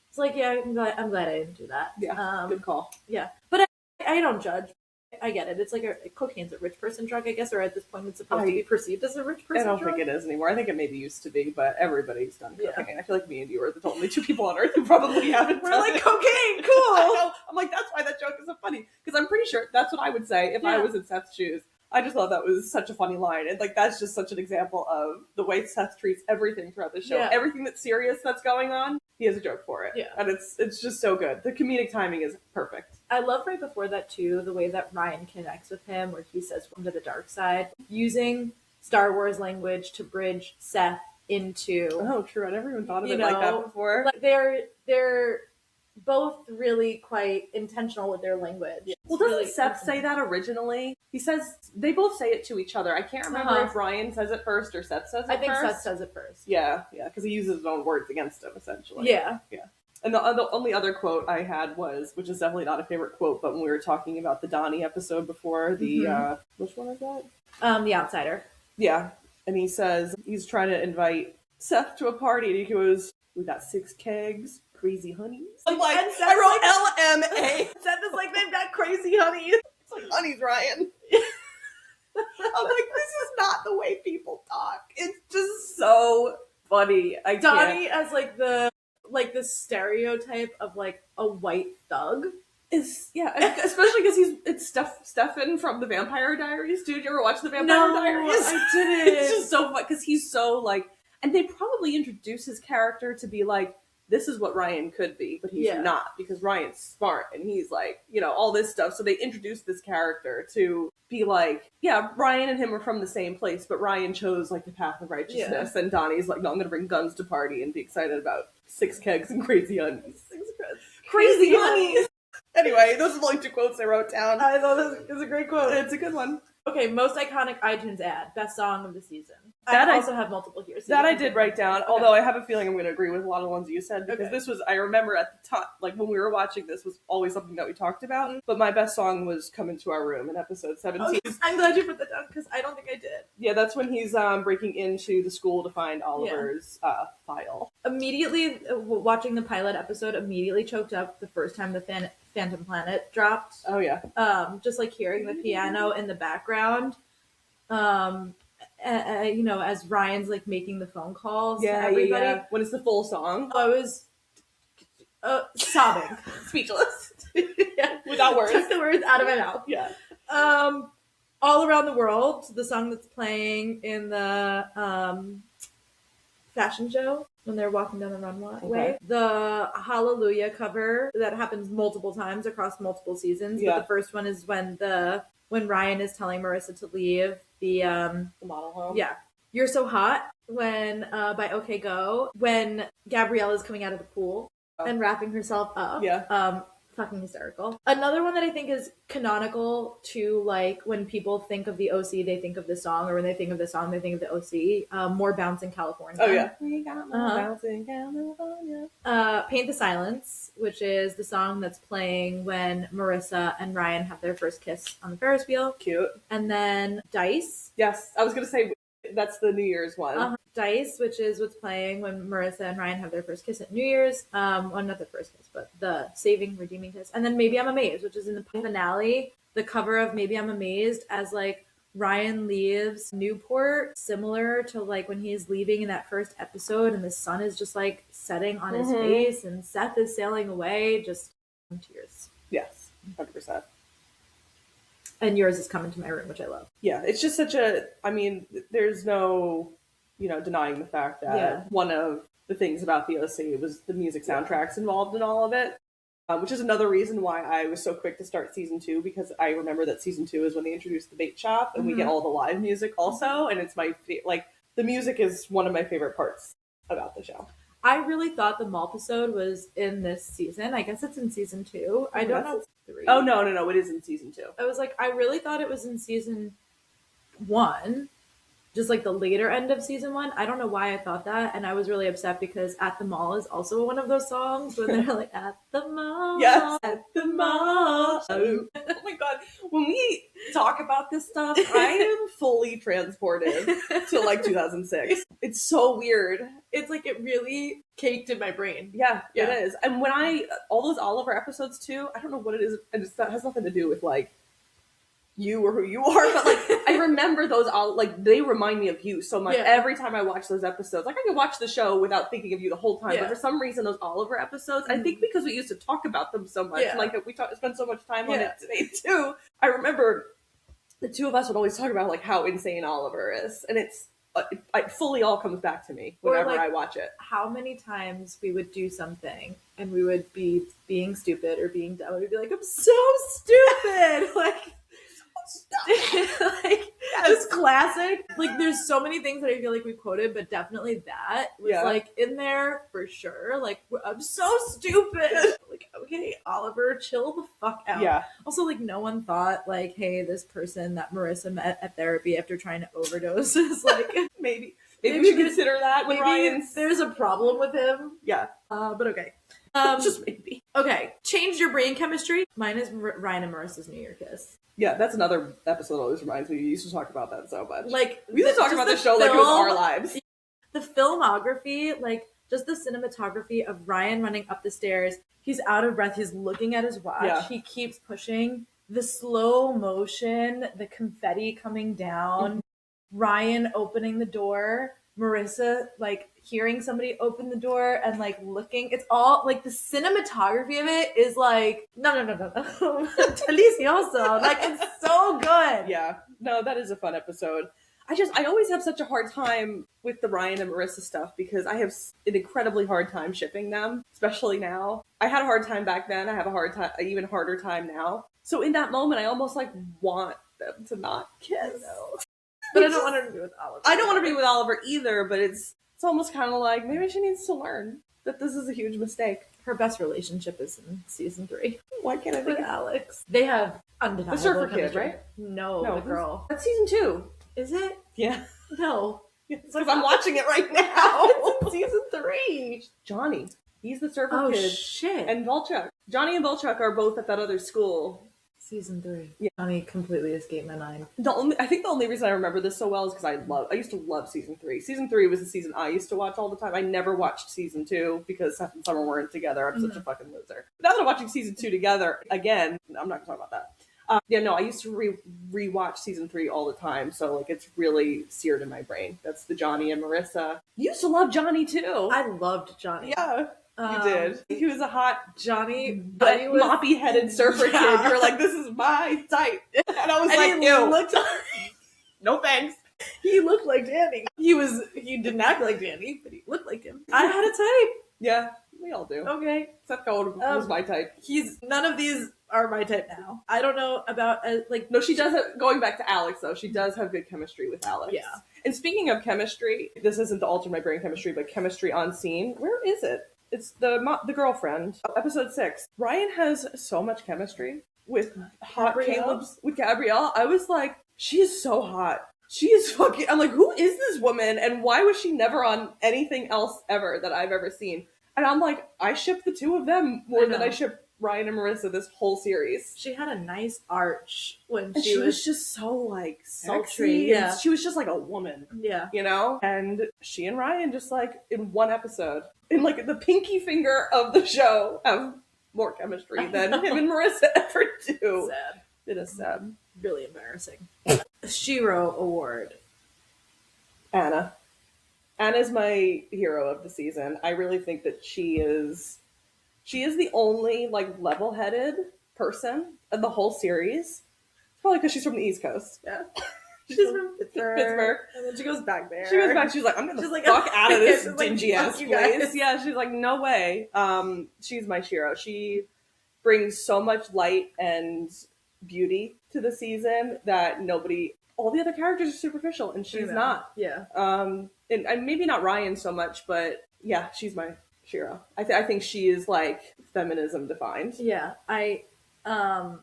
It's like, yeah, I'm glad I didn't do that. Yeah, good call. Yeah. But I don't judge. I get it. It's like cocaine's a rich person drug, I guess, or at this point it's supposed to be perceived as a rich person drug. I don't drug. think it is anymore. I think it maybe used to be, but everybody's done Yeah. cocaine. I feel like me and you are the only two people on earth who probably haven't. We're done like, it. cocaine, cool. I'm like, that's why that joke is so funny, because I'm pretty sure that's what I would say if I was in Seth's shoes. I just thought that was such a funny line, and like that's just such an example of the way Seth treats everything throughout the show. Yeah. Everything that's serious that's going on, he has a joke for it. Yeah. And it's just so good. The comedic timing is perfect. I love right before that too, the way that Ryan connects with him, where he says "Welcome to the dark side," using Star Wars language to bridge Seth into. Oh, true. I never even thought of it like that before. Like they're both really quite intentional with their language. Yeah. Well, doesn't Seth say that originally? He says they both say it to each other. I can't remember if Ryan says it first or Seth says it first. I think Seth says it first. Yeah, because he uses his own words against him, essentially. Yeah. And the only other quote I had was, which is definitely not a favorite quote, but when we were talking about the Donnie episode before, which one is that? The Outsider. Yeah. And he says he's trying to invite Seth to a party, and he goes, "We got 6 kegs, crazy honeys." I'm like, I wrote LMA. Seth is like, they've got crazy honeys. It's like, honeys, Ryan. I'm like, this is not the way people talk. It's just so funny. Donnie as like the stereotype of like a white thug. Especially because it's Stefan from the Vampire Diaries. Dude, you ever watch the Vampire Diaries? I didn't. It's just so fun because he's so like, and they probably introduce his character to be like, this is what Ryan could be, but he's not, because Ryan's smart and he's like, all this stuff. So they introduced this character to be like, Ryan and him are from the same place, but Ryan chose like the path of righteousness, and Donnie's like, no, I'm gonna bring guns to party and be excited about 6 kegs and crazy honeys. Crazy honeys. Anyway, those are the only 2 quotes I wrote down. I thought it was a great quote. It's a good one. Okay, most iconic iTunes ad, best song of the season. That I also have multiple here. So that I did write down, although I have a feeling I'm going to agree with a lot of the ones you said, because this was, I remember at the time, like when we were watching this, was always something that we talked about, but my best song was Come Into Our Room in episode 17. Okay. I'm glad you put that down, because I don't think I did. Yeah, that's when he's breaking into the school to find Oliver's file. Immediately, watching the pilot episode, immediately choked up the first time the Phantom Planet dropped. Oh, yeah. Just like hearing the piano in the background. As Ryan's like making the phone calls to everybody. Yeah. When it's the full song. I was sobbing. Speechless. Without words. Took the words out of my mouth. Yeah. All Around the World, the song that's playing in the fashion show when they're walking down the runway. Okay. The Hallelujah cover that happens multiple times across multiple seasons. But the first one is when Ryan is telling Marissa to leave the model home. Yeah. You're So Hot by OK Go, when Gabrielle is coming out of the pool and wrapping herself up. Yeah. Fucking hysterical. Another one that I think is canonical to like when people think of the OC, they think of the song, or when they think of the song, they think of the OC. More Bounce in California. Oh yeah. We got more bounce in California. Paint the Silence, which is the song that's playing when Marissa and Ryan have their first kiss on the Ferris wheel. Cute. And then Dice. Yes, I was gonna say that's the New Year's one. Dice, which is what's playing when Marissa and Ryan have their first kiss at New Year's. Well, not their first kiss, but the saving, redeeming kiss. And then Maybe I'm Amazed, which is in the finale. The cover of Maybe I'm Amazed as like Ryan leaves Newport, similar to like when he's leaving in that first episode and the sun is just like setting on his face and Seth is sailing away, just tears. Yes, 100%. And Yours Is Coming to My Room, which I love. Yeah, it's just there's no, denying the fact that one of the things about the OC was the music soundtracks involved in all of it, which is another reason why I was so quick to start season 2, because I remember that season 2 is when they introduced the bait shop and we get all the live music also, and it's my the music is one of my favorite parts about the show. I really thought the mall episode was in this season. I guess it's in season 2. I don't know. 3. Oh no, it is in season 2. I was like, I really thought it was in season 1, just like the later end of season 1. I don't know why I thought that, and I was really upset because At the Mall is also one of those songs when they're like, at the mall. Yes, at the mall. Oh my god, when we talk about this stuff, I am fully transported to like 2006. It's so weird. It's like it really caked in my brain. Yeah, it is. And when all those Oliver episodes too, I don't know what it is, and that has nothing to do with like you or who you are, but like I remember those all, like they remind me of you so much. Yeah. Every time I watch those episodes, like I can watch the show without thinking of you the whole time, Yeah. but for some reason those Oliver episodes, I think because we used to talk about them so much, Yeah. and like we spent so much time on Yeah. it today too. I remember the two of us would always talk about like how insane Oliver is, and it's it fully all comes back to me Or, whenever like, I watch it. How many times we would do something and we would be being stupid or being dumb, and we'd be like, I'm so stupid. Like, like just classic. Like, there's so many things that I feel like we quoted, but definitely that was like in there for sure. Like, I'm so stupid. Like, okay, Oliver, chill the fuck out. Yeah. Also, like, no one thought like, hey, this person that Marissa met at therapy after trying to overdose is like maybe we should consider that when maybe Ryan's. there's a problem with him. Yeah. But okay. Just maybe. Okay. Change your brain chemistry. Mine is Ryan and Marissa's New Year kiss. Yeah, that's another episode that always reminds me. We used to talk about that so much. Like, we used to talk about the show like it was our lives. The filmography, like just the cinematography of Ryan running up the stairs. He's out of breath. He's looking at his watch. Yeah. He keeps pushing. The slow motion, the confetti coming down, Ryan opening the door, Marissa like hearing somebody open the door and like looking. It's all like the cinematography of it is like no. Delicioso. Like, it's so good. Yeah. No, that is a fun episode. I always have such a hard time with the Ryan and Marissa stuff because I have an incredibly hard time shipping them, especially now. I had a hard time back then. I have a hard time, an even harder time now. So in that moment, I almost like want them to not kiss. But I don't want her to be with Oliver. I don't want to be with Oliver either, but it's almost kind of like maybe she needs to learn that this is a huge mistake. Her best relationship is in season 3. Why can't I With think of Alex? They have undeniable the surfer chemistry. kid, right? No, the girl. That's season 2. Is it? Yeah. No. It's because I'm watching it right now. It's in season 3. Johnny. He's the surfer kid. Shit. And Volchuk. Johnny and Volchuk are both at that other school. Season 3. Yeah. Johnny completely escaped my mind. I think the only reason I remember this so well is because I used to love season 3. Season 3 was the season I used to watch all the time. I never watched season 2 because Seth and Summer weren't together. I'm such a fucking loser. But now that I'm watching season 2 together again, I'm not gonna talk about that. I used to rewatch season 3 all the time, so like it's really seared in my brain. That's the Johnny and Marissa. You used to love Johnny too. I loved Johnny. Yeah, you did. He was a hot Johnny moppy-headed surfer kid. You were like, this is my type, and I was like, ew. No thanks. He looked like Danny. He didn't act like Danny, but he looked like him. I had a type. Yeah, we all do. Okay. Seth Cohen was my type. None of these are my type now. I don't know about No, she does have, going back to Alex though, she does have good chemistry with Alex. Yeah. And speaking of chemistry, this isn't to alter my brain chemistry, but chemistry on scene. Where is it? It's the girlfriend. Episode 6. Ryan has so much chemistry with hot with Gabrielle. I was like, she is so hot. She is fucking. I'm like, who is this woman, and why was she never on anything else ever that I've ever seen? And I'm like, I ship the two of them more than I ship Ryan and Marissa this whole series. She had a nice arch when she was just so like sultry. Yeah, she was just like a woman. Yeah, you know. And she and Ryan just like in one episode, in like the pinky finger of the show, have more chemistry than him and Marissa ever do. Sad. It is sad. Really embarrassing. Shiro Award. Anna. Anna's my hero of the season. I really think that she is the only like level-headed person in the whole series. It's probably because she's from the East Coast. Yeah. She's from Pittsburgh. And then she goes back there. She goes back. She's like, I'm gonna fuck out of this dingy ass place. Yeah, she's like, no way. She's my Shiro. She brings so much light and beauty to the season that all the other characters are superficial, and she's not. Yeah. And maybe not Ryan so much, but yeah, she's my Shiro. I think she is like feminism defined. Yeah, I have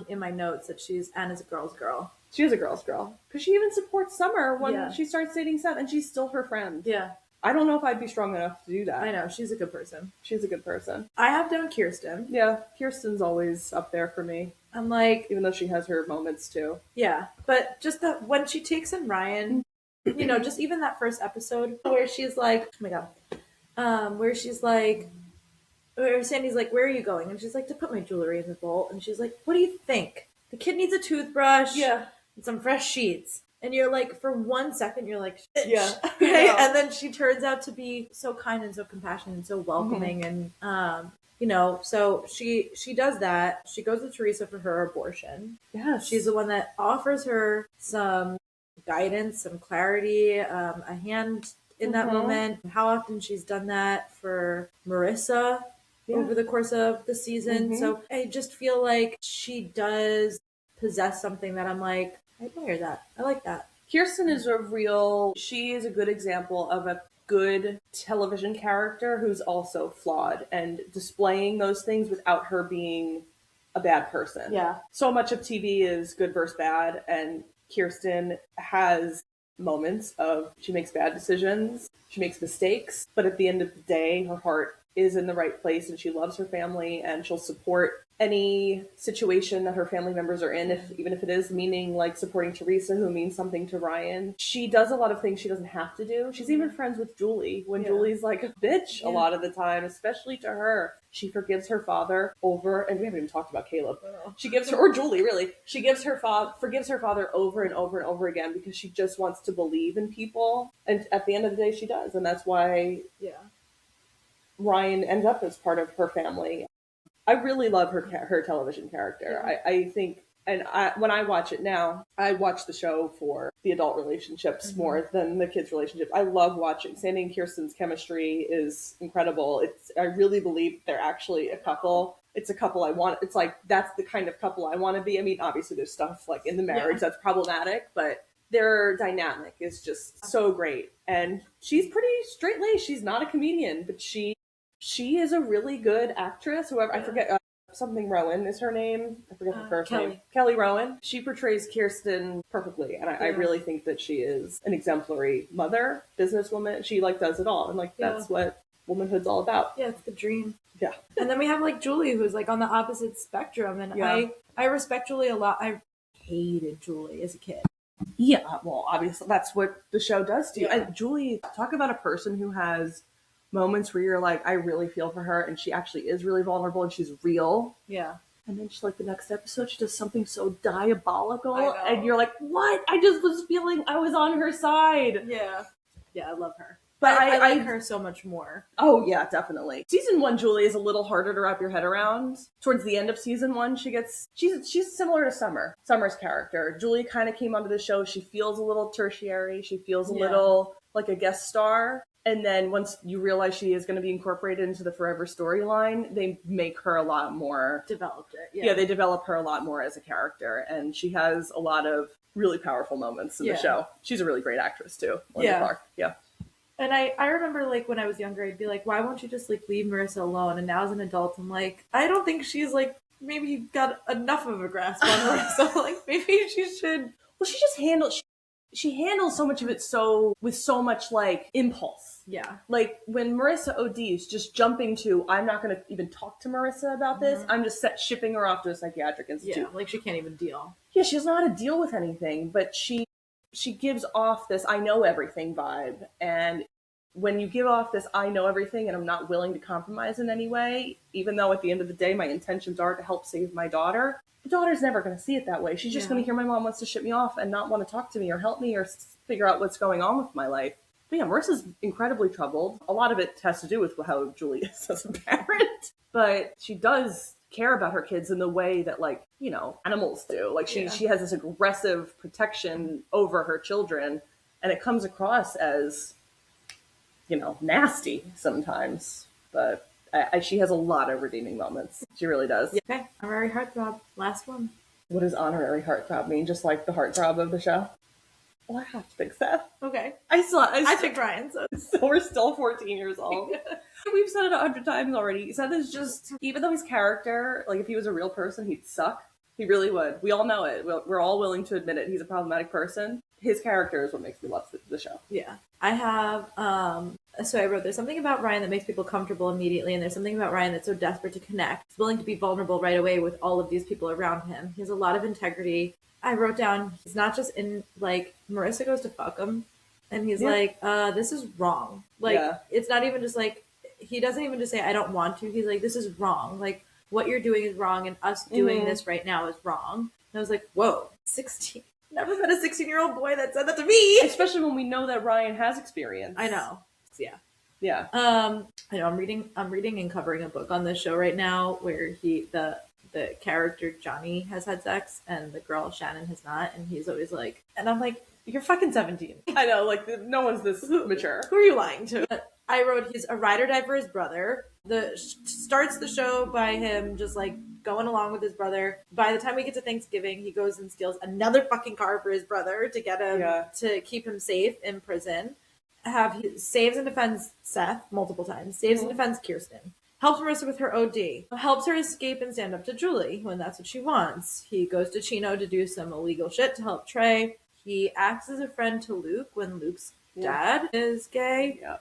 in my notes that Anna's a girl's girl. She is a girl's girl because she even supports Summer when she starts dating Seth, and she's still her friend. Yeah. I don't know if I'd be strong enough to do that. I know, she's a good person. She's a good person. I have down Kirsten. Yeah, Kirsten's always up there for me. I'm like, even though she has her moments too. Yeah, but just that when she takes in Ryan, you know, just even that first episode where she's like, oh my god, where Sandy's like, where are you going? And she's like, to put my jewelry in the vault. And she's like, what do you think? the kid needs a toothbrush Yeah. and some fresh sheets. And you're like, for 1 second, you're like, shit. Yeah. Right? Yeah. And then she turns out to be so kind and so compassionate and so welcoming. And, so she does that. She goes to Teresa for her abortion. Yes. She's the one that offers her some guidance, some clarity, a hand in that moment. How often she's done that for Marissa over the course of the season. So I just feel like she does possess something that I'm like, I admire that. I like that. Kirsten is she is a good example of a good television character who's also flawed and displaying those things without her being a bad person. Yeah. So much of TV is good versus bad, and Kirsten has moments of she makes bad decisions, she makes mistakes, but at the end of the day, her heart is in the right place and she loves her family and she'll support any situation that her family members are in, even if it is meaning like supporting Teresa, who means something to Ryan. She does a lot of things she doesn't have to do. She's even friends with Julie when Julie's like a bitch a lot of the time, especially to her. She forgives her father over, and we haven't even talked about Caleb. She gives her, or Julie really, she gives her forgives her father over and over and over again because she just wants to believe in people. And at the end of the day, she does. And that's why Ryan ends up as part of her family. I really love her television character. I think, and when I watch it now, I watch the show for the adult relationships more than the kids' relationships. I love watching. Sandy and Kirsten's chemistry is incredible. I really believe they're actually a couple. It's a couple I want. It's like, that's the kind of couple I want to be. I mean, obviously there's stuff like in the marriage that's problematic, but their dynamic is just so great. And she's pretty straight-laced. She's not a comedian, but she is a really good actress. Whoever, I forget, something Rowan is her name. I forget her first name. Kelly Rowan. She portrays Kirsten perfectly, and I really think that she is an exemplary mother, businesswoman. She does it all, and that's what womanhood's all about. Yeah, it's the dream. Yeah. And then we have Julie, who's on the opposite spectrum, and I respect Julie a lot. I hated Julie as a kid. Yeah, well, obviously that's what the show does to you. And Julie, talk about a person who has moments where you're like, I really feel for her, and she actually is really vulnerable and she's real. Yeah. And then the next episode, she does something so diabolical, and you're like, what? I just was feeling I was on her side. Yeah. Yeah, I love her. But I like her so much more. Oh, yeah, definitely. Season 1, Julie is a little harder to wrap your head around. Towards the end of season 1, she's similar to Summer's character. Julie kind of came onto the show. She feels a little tertiary. She feels a little like a guest star. And then once you realize she is going to be incorporated into the Forever storyline, they make her a lot more... Developed it, yeah. They develop her a lot more as a character. And she has a lot of really powerful moments in the show. She's a really great actress, too. Linda Clark. Yeah. And I remember, when I was younger, I'd be like, why won't you just, leave Marissa alone? And now as an adult, I'm like, I don't think she's, maybe got enough of a grasp on Marissa. Maybe she should... Well, she just handles... She handles so much of it with so much, impulse. Yeah. When Marissa ODs, just jumping to, I'm not going to even talk to Marissa about this. I'm just shipping her off to a psychiatric institute. Yeah, she can't even deal. Yeah, she doesn't know how to deal with anything, but she gives off this I know everything vibe. And when you give off this I know everything and I'm not willing to compromise in any way, even though at the end of the day my intentions are to help save my daughter, the daughter's never going to see it that way. She's just going to hear my mom wants to ship me off and not want to talk to me or help me or figure out what's going on with my life. But yeah, Marissa's incredibly troubled. A lot of it has to do with how Julie is as a parent. But she does care about her kids in the way that, animals do. She has this aggressive protection over her children, and it comes across as, nasty sometimes. But she has a lot of redeeming moments. She really does. Yeah. Okay, honorary heartthrob. Last one. What does honorary heartthrob mean? Just like the heartthrob of the show? Well, I have to pick Seth. Okay. I picked Ryan, so we're still 14 years old. We've said it 100 times already. Seth is just, even though his character, if he was a real person, he'd suck. He really would. We all know it. We're all willing to admit it. He's a problematic person. His character is what makes me love the show. Yeah. I have, so I wrote, there's something about Ryan that makes people comfortable immediately, and there's something about Ryan that's so desperate to connect. He's willing to be vulnerable right away with all of these people around him. He has a lot of integrity. I wrote down, he's not just in, Marissa goes to fuck him, and he's this is wrong. It's not even just he doesn't even just say, I don't want to. He's like, this is wrong. what you're doing is wrong and us doing this right now is wrong. And I was like, whoa, 16. Never met a 16-year-old boy that said that to me. Especially when we know that Ryan has experience. I know. Yeah. Yeah. I know I'm reading and covering a book on this show right now where the character Johnny has had sex and the girl Shannon has not, and he's always like, and I'm like, you're fucking 17. I know, like, no one's this mature. Who are you lying to? I wrote he's a ride or die for his brother. Starts the show by him just like going along with his brother. By the time we get to Thanksgiving, he goes and steals another fucking car for his brother to get him to keep him safe in prison. He saves and defends Seth multiple times. Saves and defends Kirsten. Helps Marissa with her OD. Helps her escape and stand up to Julie when that's what she wants. He goes to Chino to do some illegal shit to help Trey. He acts as a friend to Luke when Luke's dad is gay. Yeah.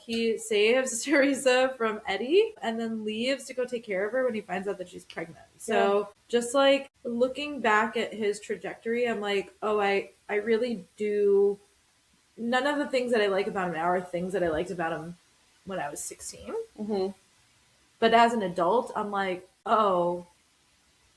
He saves Teresa from Eddie and then leaves to go take care of her when he finds out that she's pregnant. So just like looking back at his trajectory, I'm like, oh, I really do. None of the things that I like about him now are things that I liked about him when I was 16. But as an adult, I'm like, oh,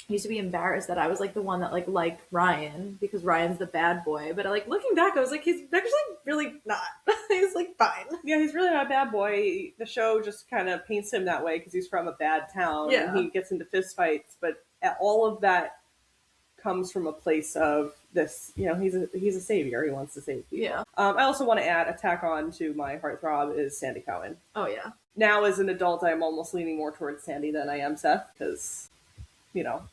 I used to be embarrassed that I was like the one that like liked Ryan because Ryan's the bad boy. But like looking back, I was like, he's actually really not. He's like fine. Yeah, he's really not a bad boy. The show just kind of paints him that way because he's from a bad town and he gets into fistfights. But all of that comes from a place of this, you know, he's a savior. He wants to save people. Yeah. I also want to tack on to my heartthrob is Sandy Cohen. Oh yeah. Now as an adult, I'm almost leaning more towards Sandy than I am Seth because, you know,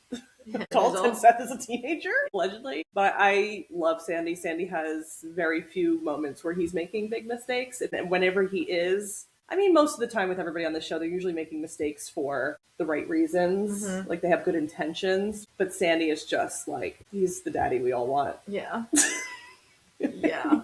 adult and Seth is a teenager, allegedly. But I love Sandy. Sandy has very few moments where he's making big mistakes. And whenever he is, I mean, most of the time with everybody on the show, they're usually making mistakes for the right reasons. Like, they have good intentions. But Sandy is just, like, he's the daddy we all want. Yeah. Yeah.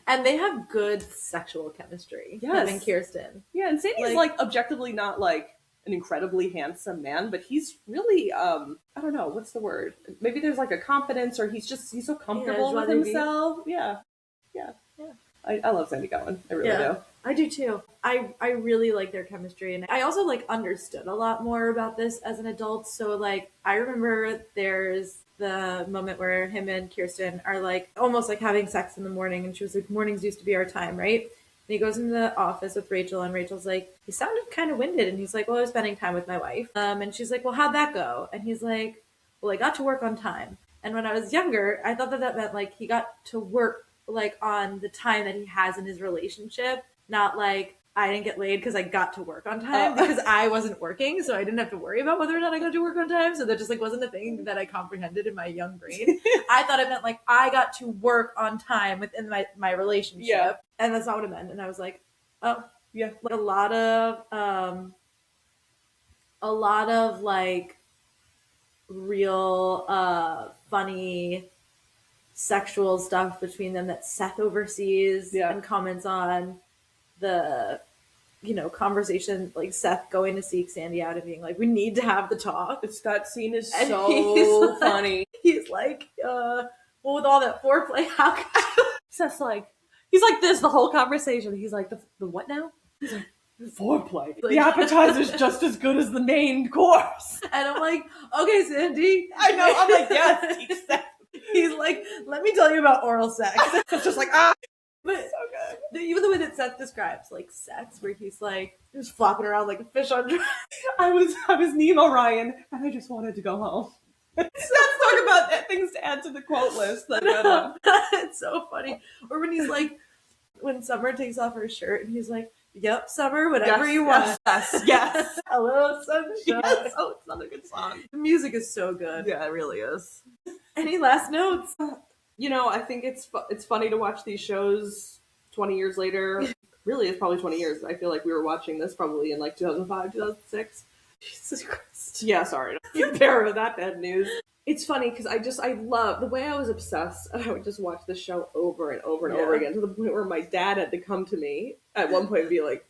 And they have good sexual chemistry. Him and Kirsten. Yeah, and Sandy's, like, objectively not, like, an incredibly handsome man, but he's really, I don't know, what's the word? Maybe there's, like, a confidence, or he's so comfortable with himself. Yeah. I love Sandy Cohen. I really do. I do too. I really like their chemistry, and I also like understood a lot more about this as an adult. So like I remember there's the moment where him and Kirsten are like almost like having sex in the morning, and she was like, mornings used to be our time, right? And he goes into the office with Rachel, and Rachel's like, he sounded kind of winded, and he's like, well, I was spending time with my wife. And she's like, well, how'd that go? And he's like, well, I got to work on time. And when I was younger, I thought that meant like he got to work like on the time that he has in his relationship, not like I didn't get laid because I got to work on time because I wasn't working, so I didn't have to worry about whether or not I got to work on time. So that just like wasn't a thing that I comprehended in my young brain. I thought it meant like I got to work on time within my relationship, and that's not what it meant. And I was like, oh yeah, like a lot of like real funny sexual stuff between them that Seth oversees and comments on. The, you know, conversation, like Seth going to seek Sandy out and being like, we need to have the talk. That scene is so funny. He's like, well, with all that foreplay, how could you? Seth's like, he's like this the whole conversation. He's like, the what now? He's like, foreplay. Like, the appetizer's just as good as the main course. And I'm like, okay, Sandy. I know. I'm like, yes, teach Seth. He's like, let me tell you about oral sex. It's just like, ah. But so good. Even the way that Seth describes like sex, where he's like just flopping around like a fish on dry. I was Nemo Ryan, and I just wanted to go home. Let's talk about things to add to the quote list. It's so funny. Or when he's like, when Summer takes off her shirt, and he's like, "Yep, Summer, whatever you want." Yes. Hello, sunshine. Yes. Oh, it's another good song. The music is so good. Yeah, it really is. Any last notes? You know, I think it's funny to watch these shows 20 years later. Really, it's probably 20 years. I feel like we were watching this probably in like 2005, 2006. Jesus Christ. Yeah, sorry. Don't bear with that bad news. It's funny because I love the way I was obsessed. I would just watch this show over and over and over again to the point where my dad had to come to me at one point and be like,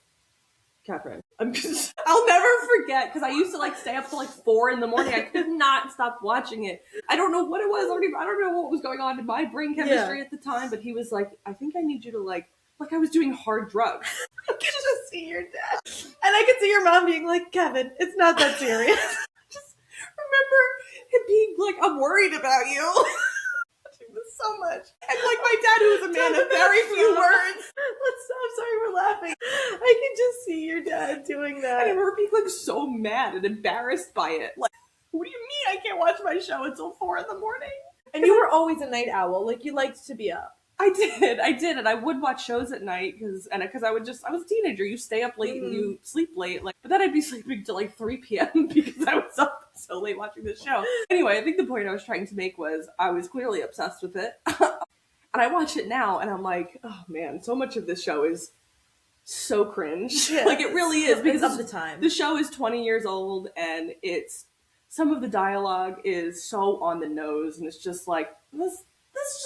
Catherine, I'll never forget because I used to like stay up till like 4 a.m. I could not stop watching it. I don't know what it was. I don't know what was going on in my brain chemistry at the time, but he was like, I think I need you to like I was doing hard drugs. I can just see your dad. And I could see your mom being like, Kevin, it's not that serious. Just remember him being like, I'm worried about you. Watching this so much. And like my dad, who was a man of very few words. I'm sorry, we're laughing. I can just see your dad doing that. And I remember being like so mad and embarrassed by it. Like, what do you mean I can't watch my show until 4 a.m? And you were always a night owl. Like, you liked to be up. I did, and I would watch shows at night because I was a teenager. You stay up late and you sleep late, like, but then I'd be sleeping till like 3 p.m. because I was up so late watching this show. Anyway, I think the point I was trying to make was I was clearly obsessed with it, and I watch it now, and I'm like, oh man, so much of this show is so cringe. Yeah, like it really is because of the time. The show is 20 years old, and some of the dialogue is so on the nose, and it's just like this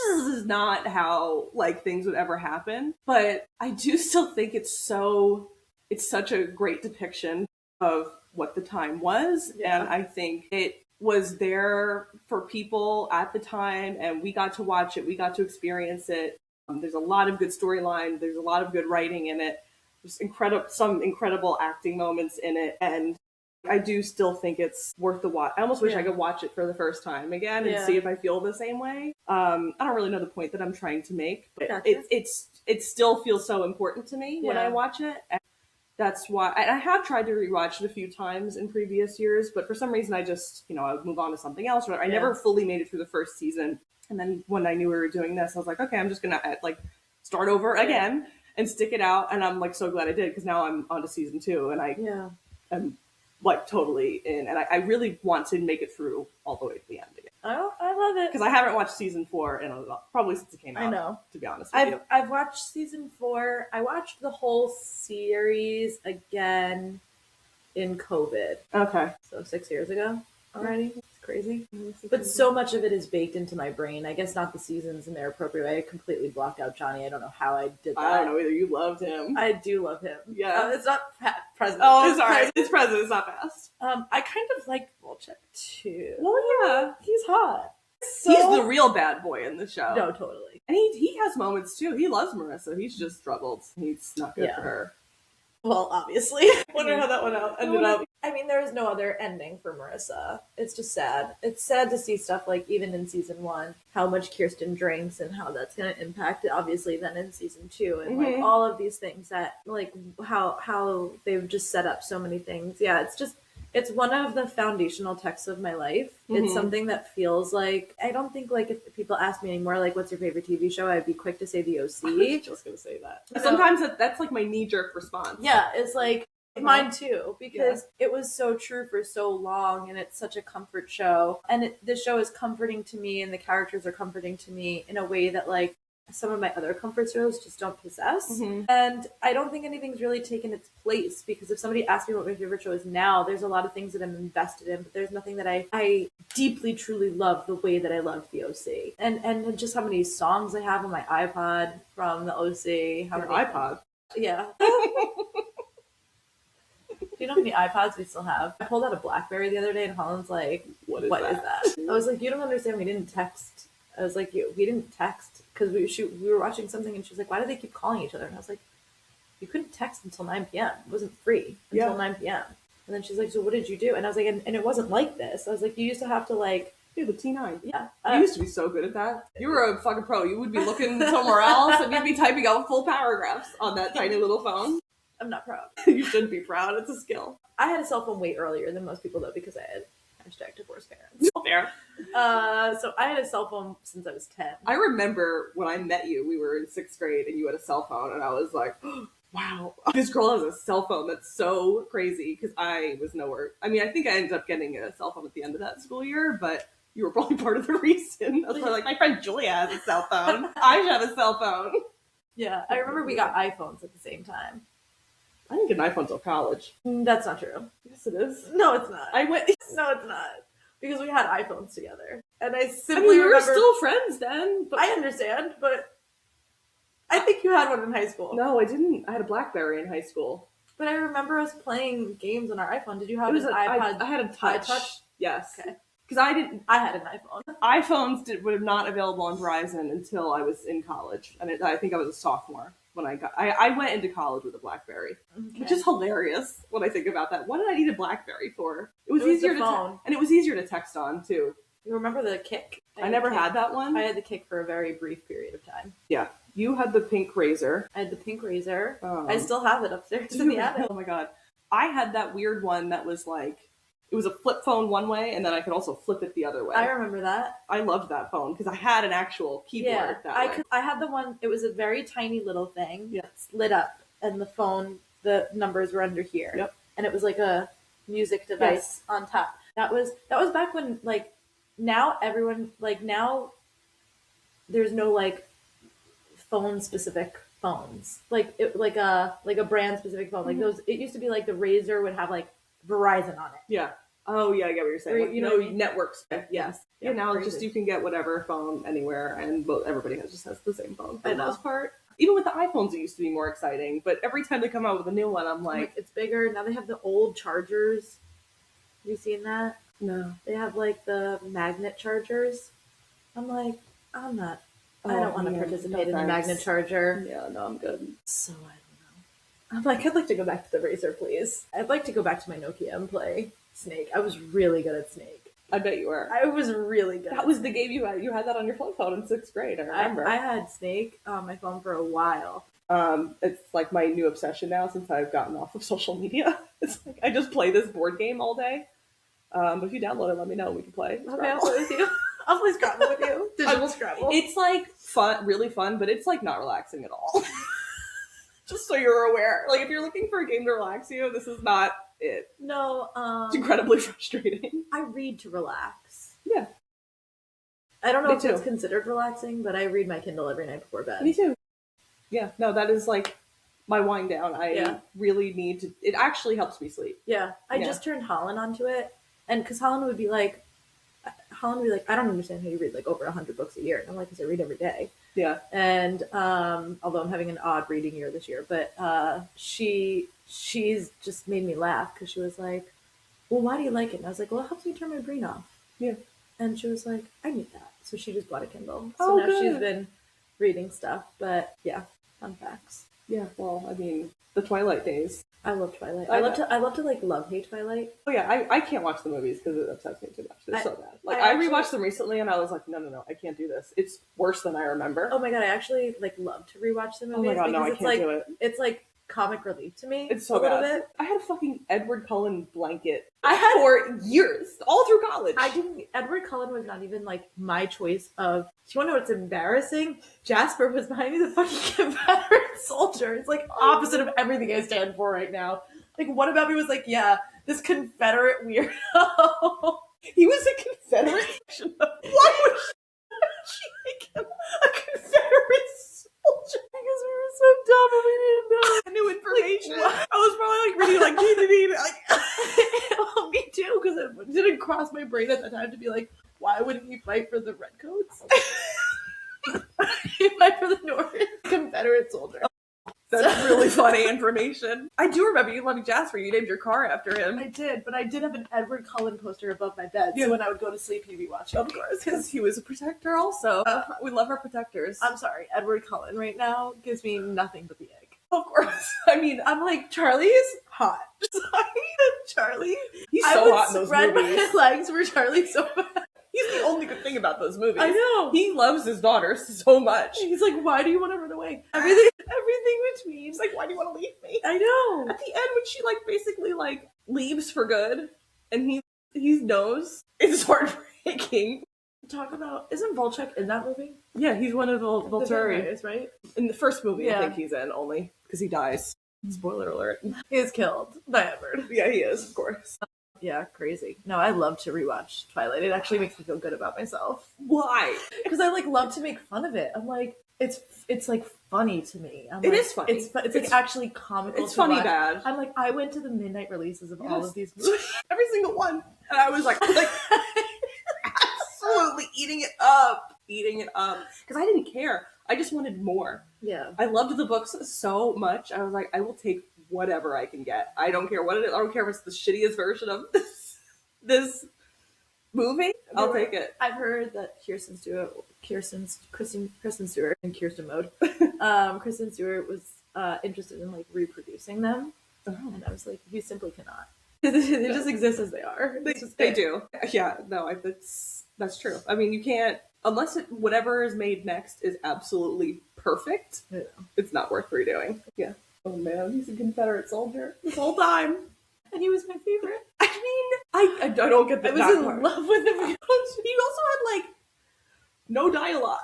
just is not how like things would ever happen. But I do still think it's such a great depiction of what the time was. Yeah. And I think it was there for people at the time, and we got to watch it, we got to experience it. There's a lot of good storyline, there's a lot of good writing in it, there's some incredible acting moments in it, and I do still think it's worth the watch. I almost wish I could watch it for the first time again and see if I feel the same way. I don't really know the point that I'm trying to make, but it still feels so important to me when I watch it. And that's why I have tried to rewatch it a few times in previous years, but for some reason I just, I would move on to something else. Or I never fully made it through the first season. And then when I knew we were doing this, I was like, okay, I'm just going to like start over again and stick it out. And I'm like so glad I did, because now I'm on to season 2 and I'm like totally in, and I really want to make it through all the way to the end again. I love it, because I haven't watched season 4 in probably since it came out. I know, to be honest with you. I've watched season 4. I watched the whole series again in COVID. Okay, so 6 years ago already. It's crazy, but so much of it is baked into my brain. I guess not the seasons in their appropriate way. I completely blocked out Johnny. I don't know how I did that. I don't know either. You loved him. I do love him. Yeah, it's not present. Oh, it's sorry, it's present. It's not past. I kind of like Volchek too. Well, yeah, he's hot. He's the real bad boy in the show. No, totally. And he has moments too. He loves Marissa. He's just struggled. He's not good for her. Well, obviously. Wonder how that one ended up. I mean, there is no other ending for Marissa. It's just sad. It's sad to see stuff like, even in season 1, how much Kirsten drinks and how that's going to impact it, obviously, then in season 2. And like all of these things that, like, how they've just set up so many things. Yeah, it's one of the foundational texts of my life. It's something that feels like, I don't think, like, if people ask me anymore, like, what's your favorite TV show, I'd be quick to say The OC. I was just going to say that. Sometimes that's like my knee-jerk response. Yeah, it's like, mine too, because it was so true for so long, and it's such a comfort show. And the show is comforting to me, and the characters are comforting to me in a way that, like, some of my other comfort shows just don't possess. And I don't think anything's really taken its place, because if somebody asks me what my favorite show is now, there's a lot of things that I'm invested in, but there's nothing that I deeply, truly love the way that I love the OC. And just how many songs I have on my iPod from the OC. How many iPod? Yeah. Do you know how many iPods we still have? I pulled out a BlackBerry the other day, and Holland's like, what is that? I was like, you don't understand, we didn't text. I was like, we didn't text because we were watching something, and she was like, why do they keep calling each other? And I was like, you couldn't text until 9 p.m. It wasn't free until 9 p.m. And then she's like, so what did you do? And I was like, and it wasn't like this. I was like, you used to have to, like, do the T9. Yeah. You used to be so good at that. You were a fucking pro. You would be looking somewhere else, and you'd be typing out full paragraphs on that tiny little phone. I'm not proud. You should be proud. It's a skill. I had a cell phone way earlier than most people, though, because I had #divorced parents. Fair. So I had a cell phone since I was 10. I remember when I met you, we were in 6th grade, and you had a cell phone, and I was like, oh, wow, this girl has a cell phone. That's so crazy, because I was nowhere. I mean, I think I ended up getting a cell phone at the end of that school year, but you were probably part of the reason. I was like, my friend Julia has a cell phone. I should have a cell phone. Yeah, I remember we got iPhones at the same time. I didn't get an iPhone till college. That's not true. Yes, it is. No, it's not. No, it's not. Because we had iPhones together. And I simply we were still friends then. But I understand, but I think you had one in high school. No, I didn't. I had a BlackBerry in high school. But I remember us playing games on our iPhone. Did you have an iPod? I had a touch. Yes. Okay. Because I had an iPhone. iPhones were not available on Verizon until I was in college. And I think I was a sophomore. when I went into college with a BlackBerry, which is hilarious when I think about that. What did I need a BlackBerry for? It was easier and it was easier to text on too. You remember the Kick? I never had that one. I had the Kick for a very brief period of time. Yeah. You had the pink Razor. I had the pink Razor. I still have it upstairs in the attic. Oh my god. I had that weird one that was like, it was a flip phone one way, and then I could also flip it the other way. I remember that. I loved that phone because I had an actual keyboard that way. I had the one, it was a very tiny little thing. Yeah. Lit up, and the phone, the numbers were under here. Yep. And it was like a music device on top. That was back when, like, now everyone, like, now there's no, like, phone specific phones, like a brand specific phone, like those. It used to be like the Razor would have like Verizon on it. Yeah. Oh yeah, I get what you're saying. Like, you know what I mean? Networks. Yes. Yeah. Now crazy. just you can get whatever phone anywhere, and everybody just has the same phone for the I know. most part. Even with the iPhones, it used to be more exciting, but every time they come out with a new one, I'm like, it's bigger now. They have the old chargers. Have you seen that? No. They have like the magnet chargers. I'm like, I don't want to participate in the magnet charger. Yeah, no, I'm good. So I don't know. I'm like, I'd like to go back to the Razor, please. I'd like to go back to my Nokia and play Snake. I was really good at Snake. I bet you were. I was really good. That was the game you had. You had that on your flip phone in 6th grade. I remember. I had Snake on my phone for a while. It's like my new obsession now since I've gotten off of social media. It's like I just play this board game all day. But if you download it, let me know. We can play. Okay, I'll play with you. I'll play Scrabble with you. Digital Scrabble. It's like fun, really fun, but it's like not relaxing at all. Just so you're aware. Like if you're looking for a game to relax you, this is not it. No, it's incredibly frustrating. I read to relax. Yeah. I don't know if it's considered relaxing, but I read my Kindle every night before bed. Me too. Yeah, no, that is like my wind down. I really need to, it actually helps me sleep. Yeah. I just turned Holland onto it, and because Holland would be like, I don't understand how you read like over 100 books a year. And I'm like, because I read every day. Yeah. And although I'm having an odd reading year this year, but she's just made me laugh because she was like, well, why do you like it? And I was like, well, it helps me turn my brain off. Yeah. And she was like, I need that. So she just bought a Kindle. So now she's been reading stuff. But yeah, fun facts. Yeah, well, I mean, the Twilight days. I love Twilight. I love to like love-hate Twilight. Oh yeah, I can't watch the movies because it upsets me too much. They're so bad. Like I rewatched them recently and I was like, no, I can't do this. It's worse than I remember. Oh my god, I actually like love to rewatch the movies. Oh my god, no, I can't do it. It's like comic relief to me. It's so a little bad. bit. I had a fucking Edward Cullen blanket for years, all through college. Edward Cullen was not even like my choice of. Do you want to know what's embarrassing? Jasper was behind me, the fucking Confederate soldier. It's like opposite of everything I stand for right now. Like, what about me was like, yeah, this Confederate weirdo. He was a Confederate? Why would she make him a Confederate soldier? Because we were so dumb and we didn't know. New information. Like, I was probably like reading well, me too, because it didn't cross my brain at the time to be like, why wouldn't he fight for the redcoats? He fight for the North Confederate soldier. That's really funny information. I do remember you loving Jasper. You named your car after him. I did, but I did have an Edward Cullen poster above my bed, so when I would go to sleep, he'd be watching. Of course, because he was a protector also. We love our protectors. I'm sorry, Edward Cullen right now gives me nothing but the egg. Of course. I mean, I'm like, Charlie is hot. Charlie. He's so hot in those movies. My legs for Charlie so bad. He's the only good thing about those movies. I know. He loves his daughter so much. He's like, why do you want to run away? Everything between. He's like, why do you want to leave me? I know. At the end, when she like basically like leaves for good, and he knows, it's heartbreaking. Talk about, isn't Volchek in that movie? Yeah, he's one of the Volturi, right? In the first movie, I think he's in only because he dies. Spoiler alert. He is killed by Edward. Yeah, he is, of course. Yeah, crazy. No, I love to rewatch Twilight. It actually makes me feel good about myself. Why? Because I like love to make fun of it. I'm like, it's like funny to me. It is funny. It's like actually comical. It's funny bad. I'm like, I went to the midnight releases of all of these movies. Every single one. And I was like absolutely eating it up. Because I didn't care. I just wanted more. Yeah. I loved the books so much. I was like, I will take whatever I can get. I don't care what it is. I don't care if it's the shittiest version of this movie. I'll take it. I've heard that Kristen Stewart and Kirsten Mode Kristen Stewart was interested in like reproducing them, Oh. and I was like, you simply cannot. They just exist as they are. They do. Yeah, no, that's true. I mean, you can't, unless whatever is made next is absolutely perfect, Yeah. it's not worth redoing. Yeah. Oh man, he's a Confederate soldier this whole time. And he was my favorite. I mean, I don't get I that. was in part. love with him. He also had like no dialogue.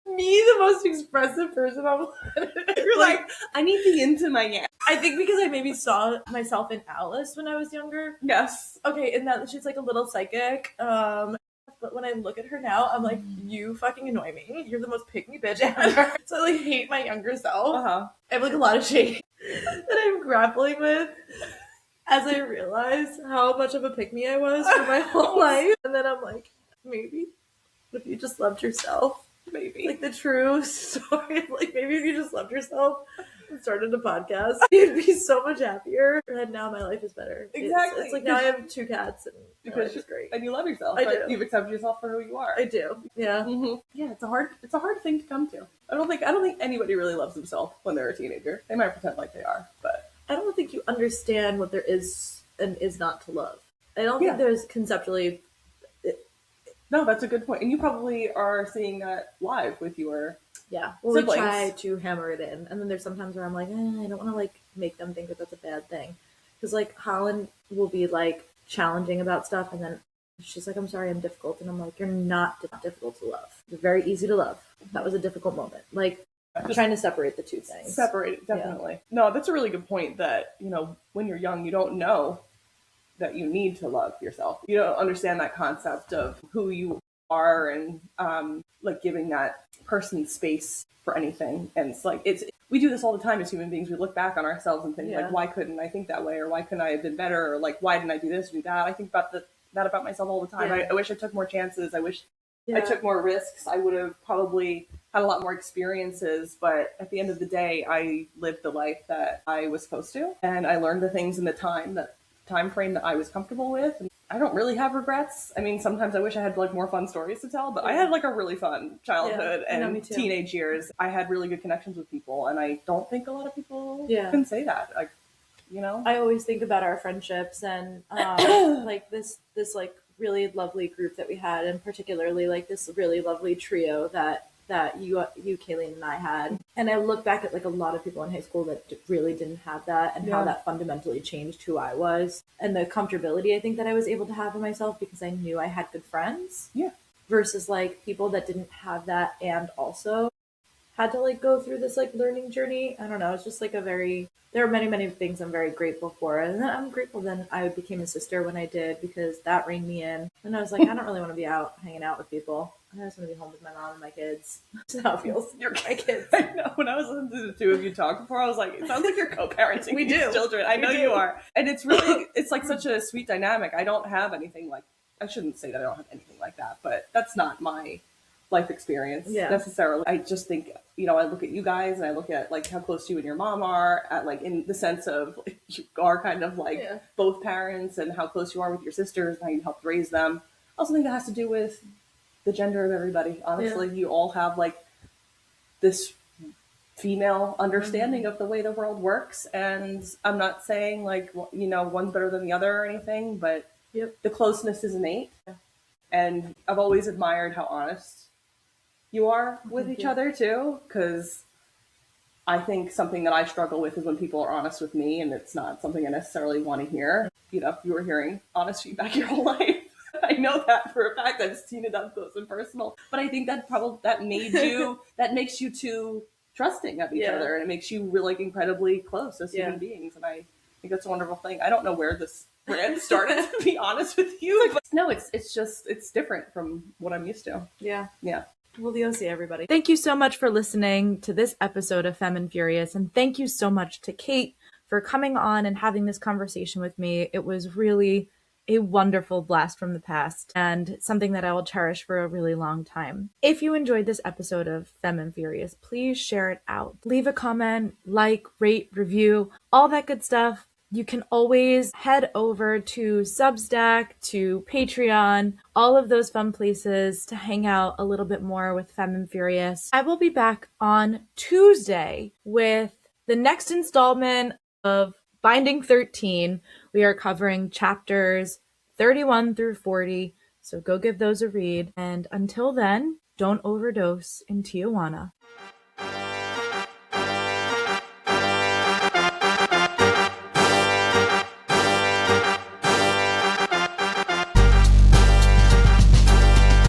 Me, the most expressive person on the planet. You're like, I need the into my neck. I think because I maybe saw myself in Alice when I was younger. Yes. Okay, and that she's like a little psychic. But when I look at her now, I'm like, you fucking annoy me. You're the most pick me bitch ever. So I like hate my younger self. Uh-huh. I have like a lot of shame that I'm grappling with as I realize how much of a pick me I was for my whole life. And then I'm like, maybe if you just loved yourself. Maybe. Like the true story. Like maybe if you just loved yourself and started a podcast, you'd be so much happier. And now my life is better. Exactly. It's like now I have 2 cats and my life is great. And you love yourself. I right? do. You've accepted yourself for who you are. I do. Yeah. Mm-hmm. Yeah, it's a hard thing to come to. I don't think anybody really loves themselves when they're a teenager. They might pretend like they are, but I don't think you understand what there is and is not to love. I don't think there's conceptually. No, that's a good point. And you probably are seeing that live with your Well, siblings. we try to hammer it in, and then there's sometimes where I'm like, I don't want to like make them think that that's a bad thing, because like Holland will be like challenging about stuff, and then she's like, I'm sorry, I'm difficult, and I'm like, you're not difficult to love. You're very easy to love. That was a difficult moment. Like I'm trying to separate the two things. Separate it, definitely. Yeah. No, that's a really good point. That when you're young, you don't know that you need to love yourself. You don't understand that concept of who you are and like giving that person space for anything. And it's like we do this all the time as human beings. We look back on ourselves and think like, why couldn't I think that way, or why couldn't I have been better, or like why didn't I do this, do that? I think about that about myself all the time. I wish I took more chances. I wish I took more risks. I would have probably had a lot more experiences, but at the end of the day, I lived the life that I was supposed to, and I learned the things in the time frame that I was comfortable with. And I don't really have regrets. I mean, sometimes I wish I had like more fun stories to tell, but I had like a really fun childhood and teenage years. I had really good connections with people, and I don't think a lot of people can say that. Like, I always think about our friendships and like this like really lovely group that we had, and particularly like this really lovely trio that you, Kayleen, and I had. And I look back at like a lot of people in high school that really didn't have that, and how that fundamentally changed who I was, and the comfortability I think that I was able to have in myself because I knew I had good friends. Yeah. Versus like people that didn't have that and also had to like go through this like learning journey. I don't know. It's just like there are many, many things I'm very grateful for. And then I'm grateful then I became a sister when I did, because that reined me in. And I was like, I don't really want to be out hanging out with people. I just want to be home with my mom and my kids. That's how it feels. You're my kids. I know. When I was listening to the two of you talk before, I was like, it sounds like you're co-parenting We these do. children. I know you are. And it's really, it's like such a sweet dynamic. I don't have anything like, I shouldn't say that I don't have anything like that, but that's not my life experience necessarily. I just think, I look at you guys and I look at like how close you and your mom are, at like in the sense of like, you are kind of like both parents, and how close you are with your sisters and how you helped raise them. I also think that has to do with the gender of everybody. Honestly, you all have like this female understanding of the way the world works, and I'm not saying like one's better than the other or anything, but the closeness is innate. And I've always admired how honest you are with each other too, because I think something that I struggle with is when people are honest with me and it's not something I necessarily want to hear. You were hearing honest feedback your whole life. I know that for a fact. I've seen it up close and personal. But I think that makes you too trusting of each other, and it makes you really incredibly close as human beings. And I think that's a wonderful thing. I don't know where it started, to be honest with you. But no, it's different from what I'm used to. Yeah. Well, see everybody. Thank you so much for listening to this episode of Femme and Furious, and thank you so much to Kate for coming on and having this conversation with me. It was really a wonderful blast from the past, and something that I will cherish for a really long time. If you enjoyed this episode of Femme and Furious, please share it out. Leave a comment, like, rate, review, all that good stuff. You can always head over to Substack, to Patreon, all of those fun places to hang out a little bit more with Femme and Furious. I will be back on Tuesday with the next installment of Binding 13. We are covering chapters 31 through 40, so go give those a read. And until then, don't overdose in Tijuana.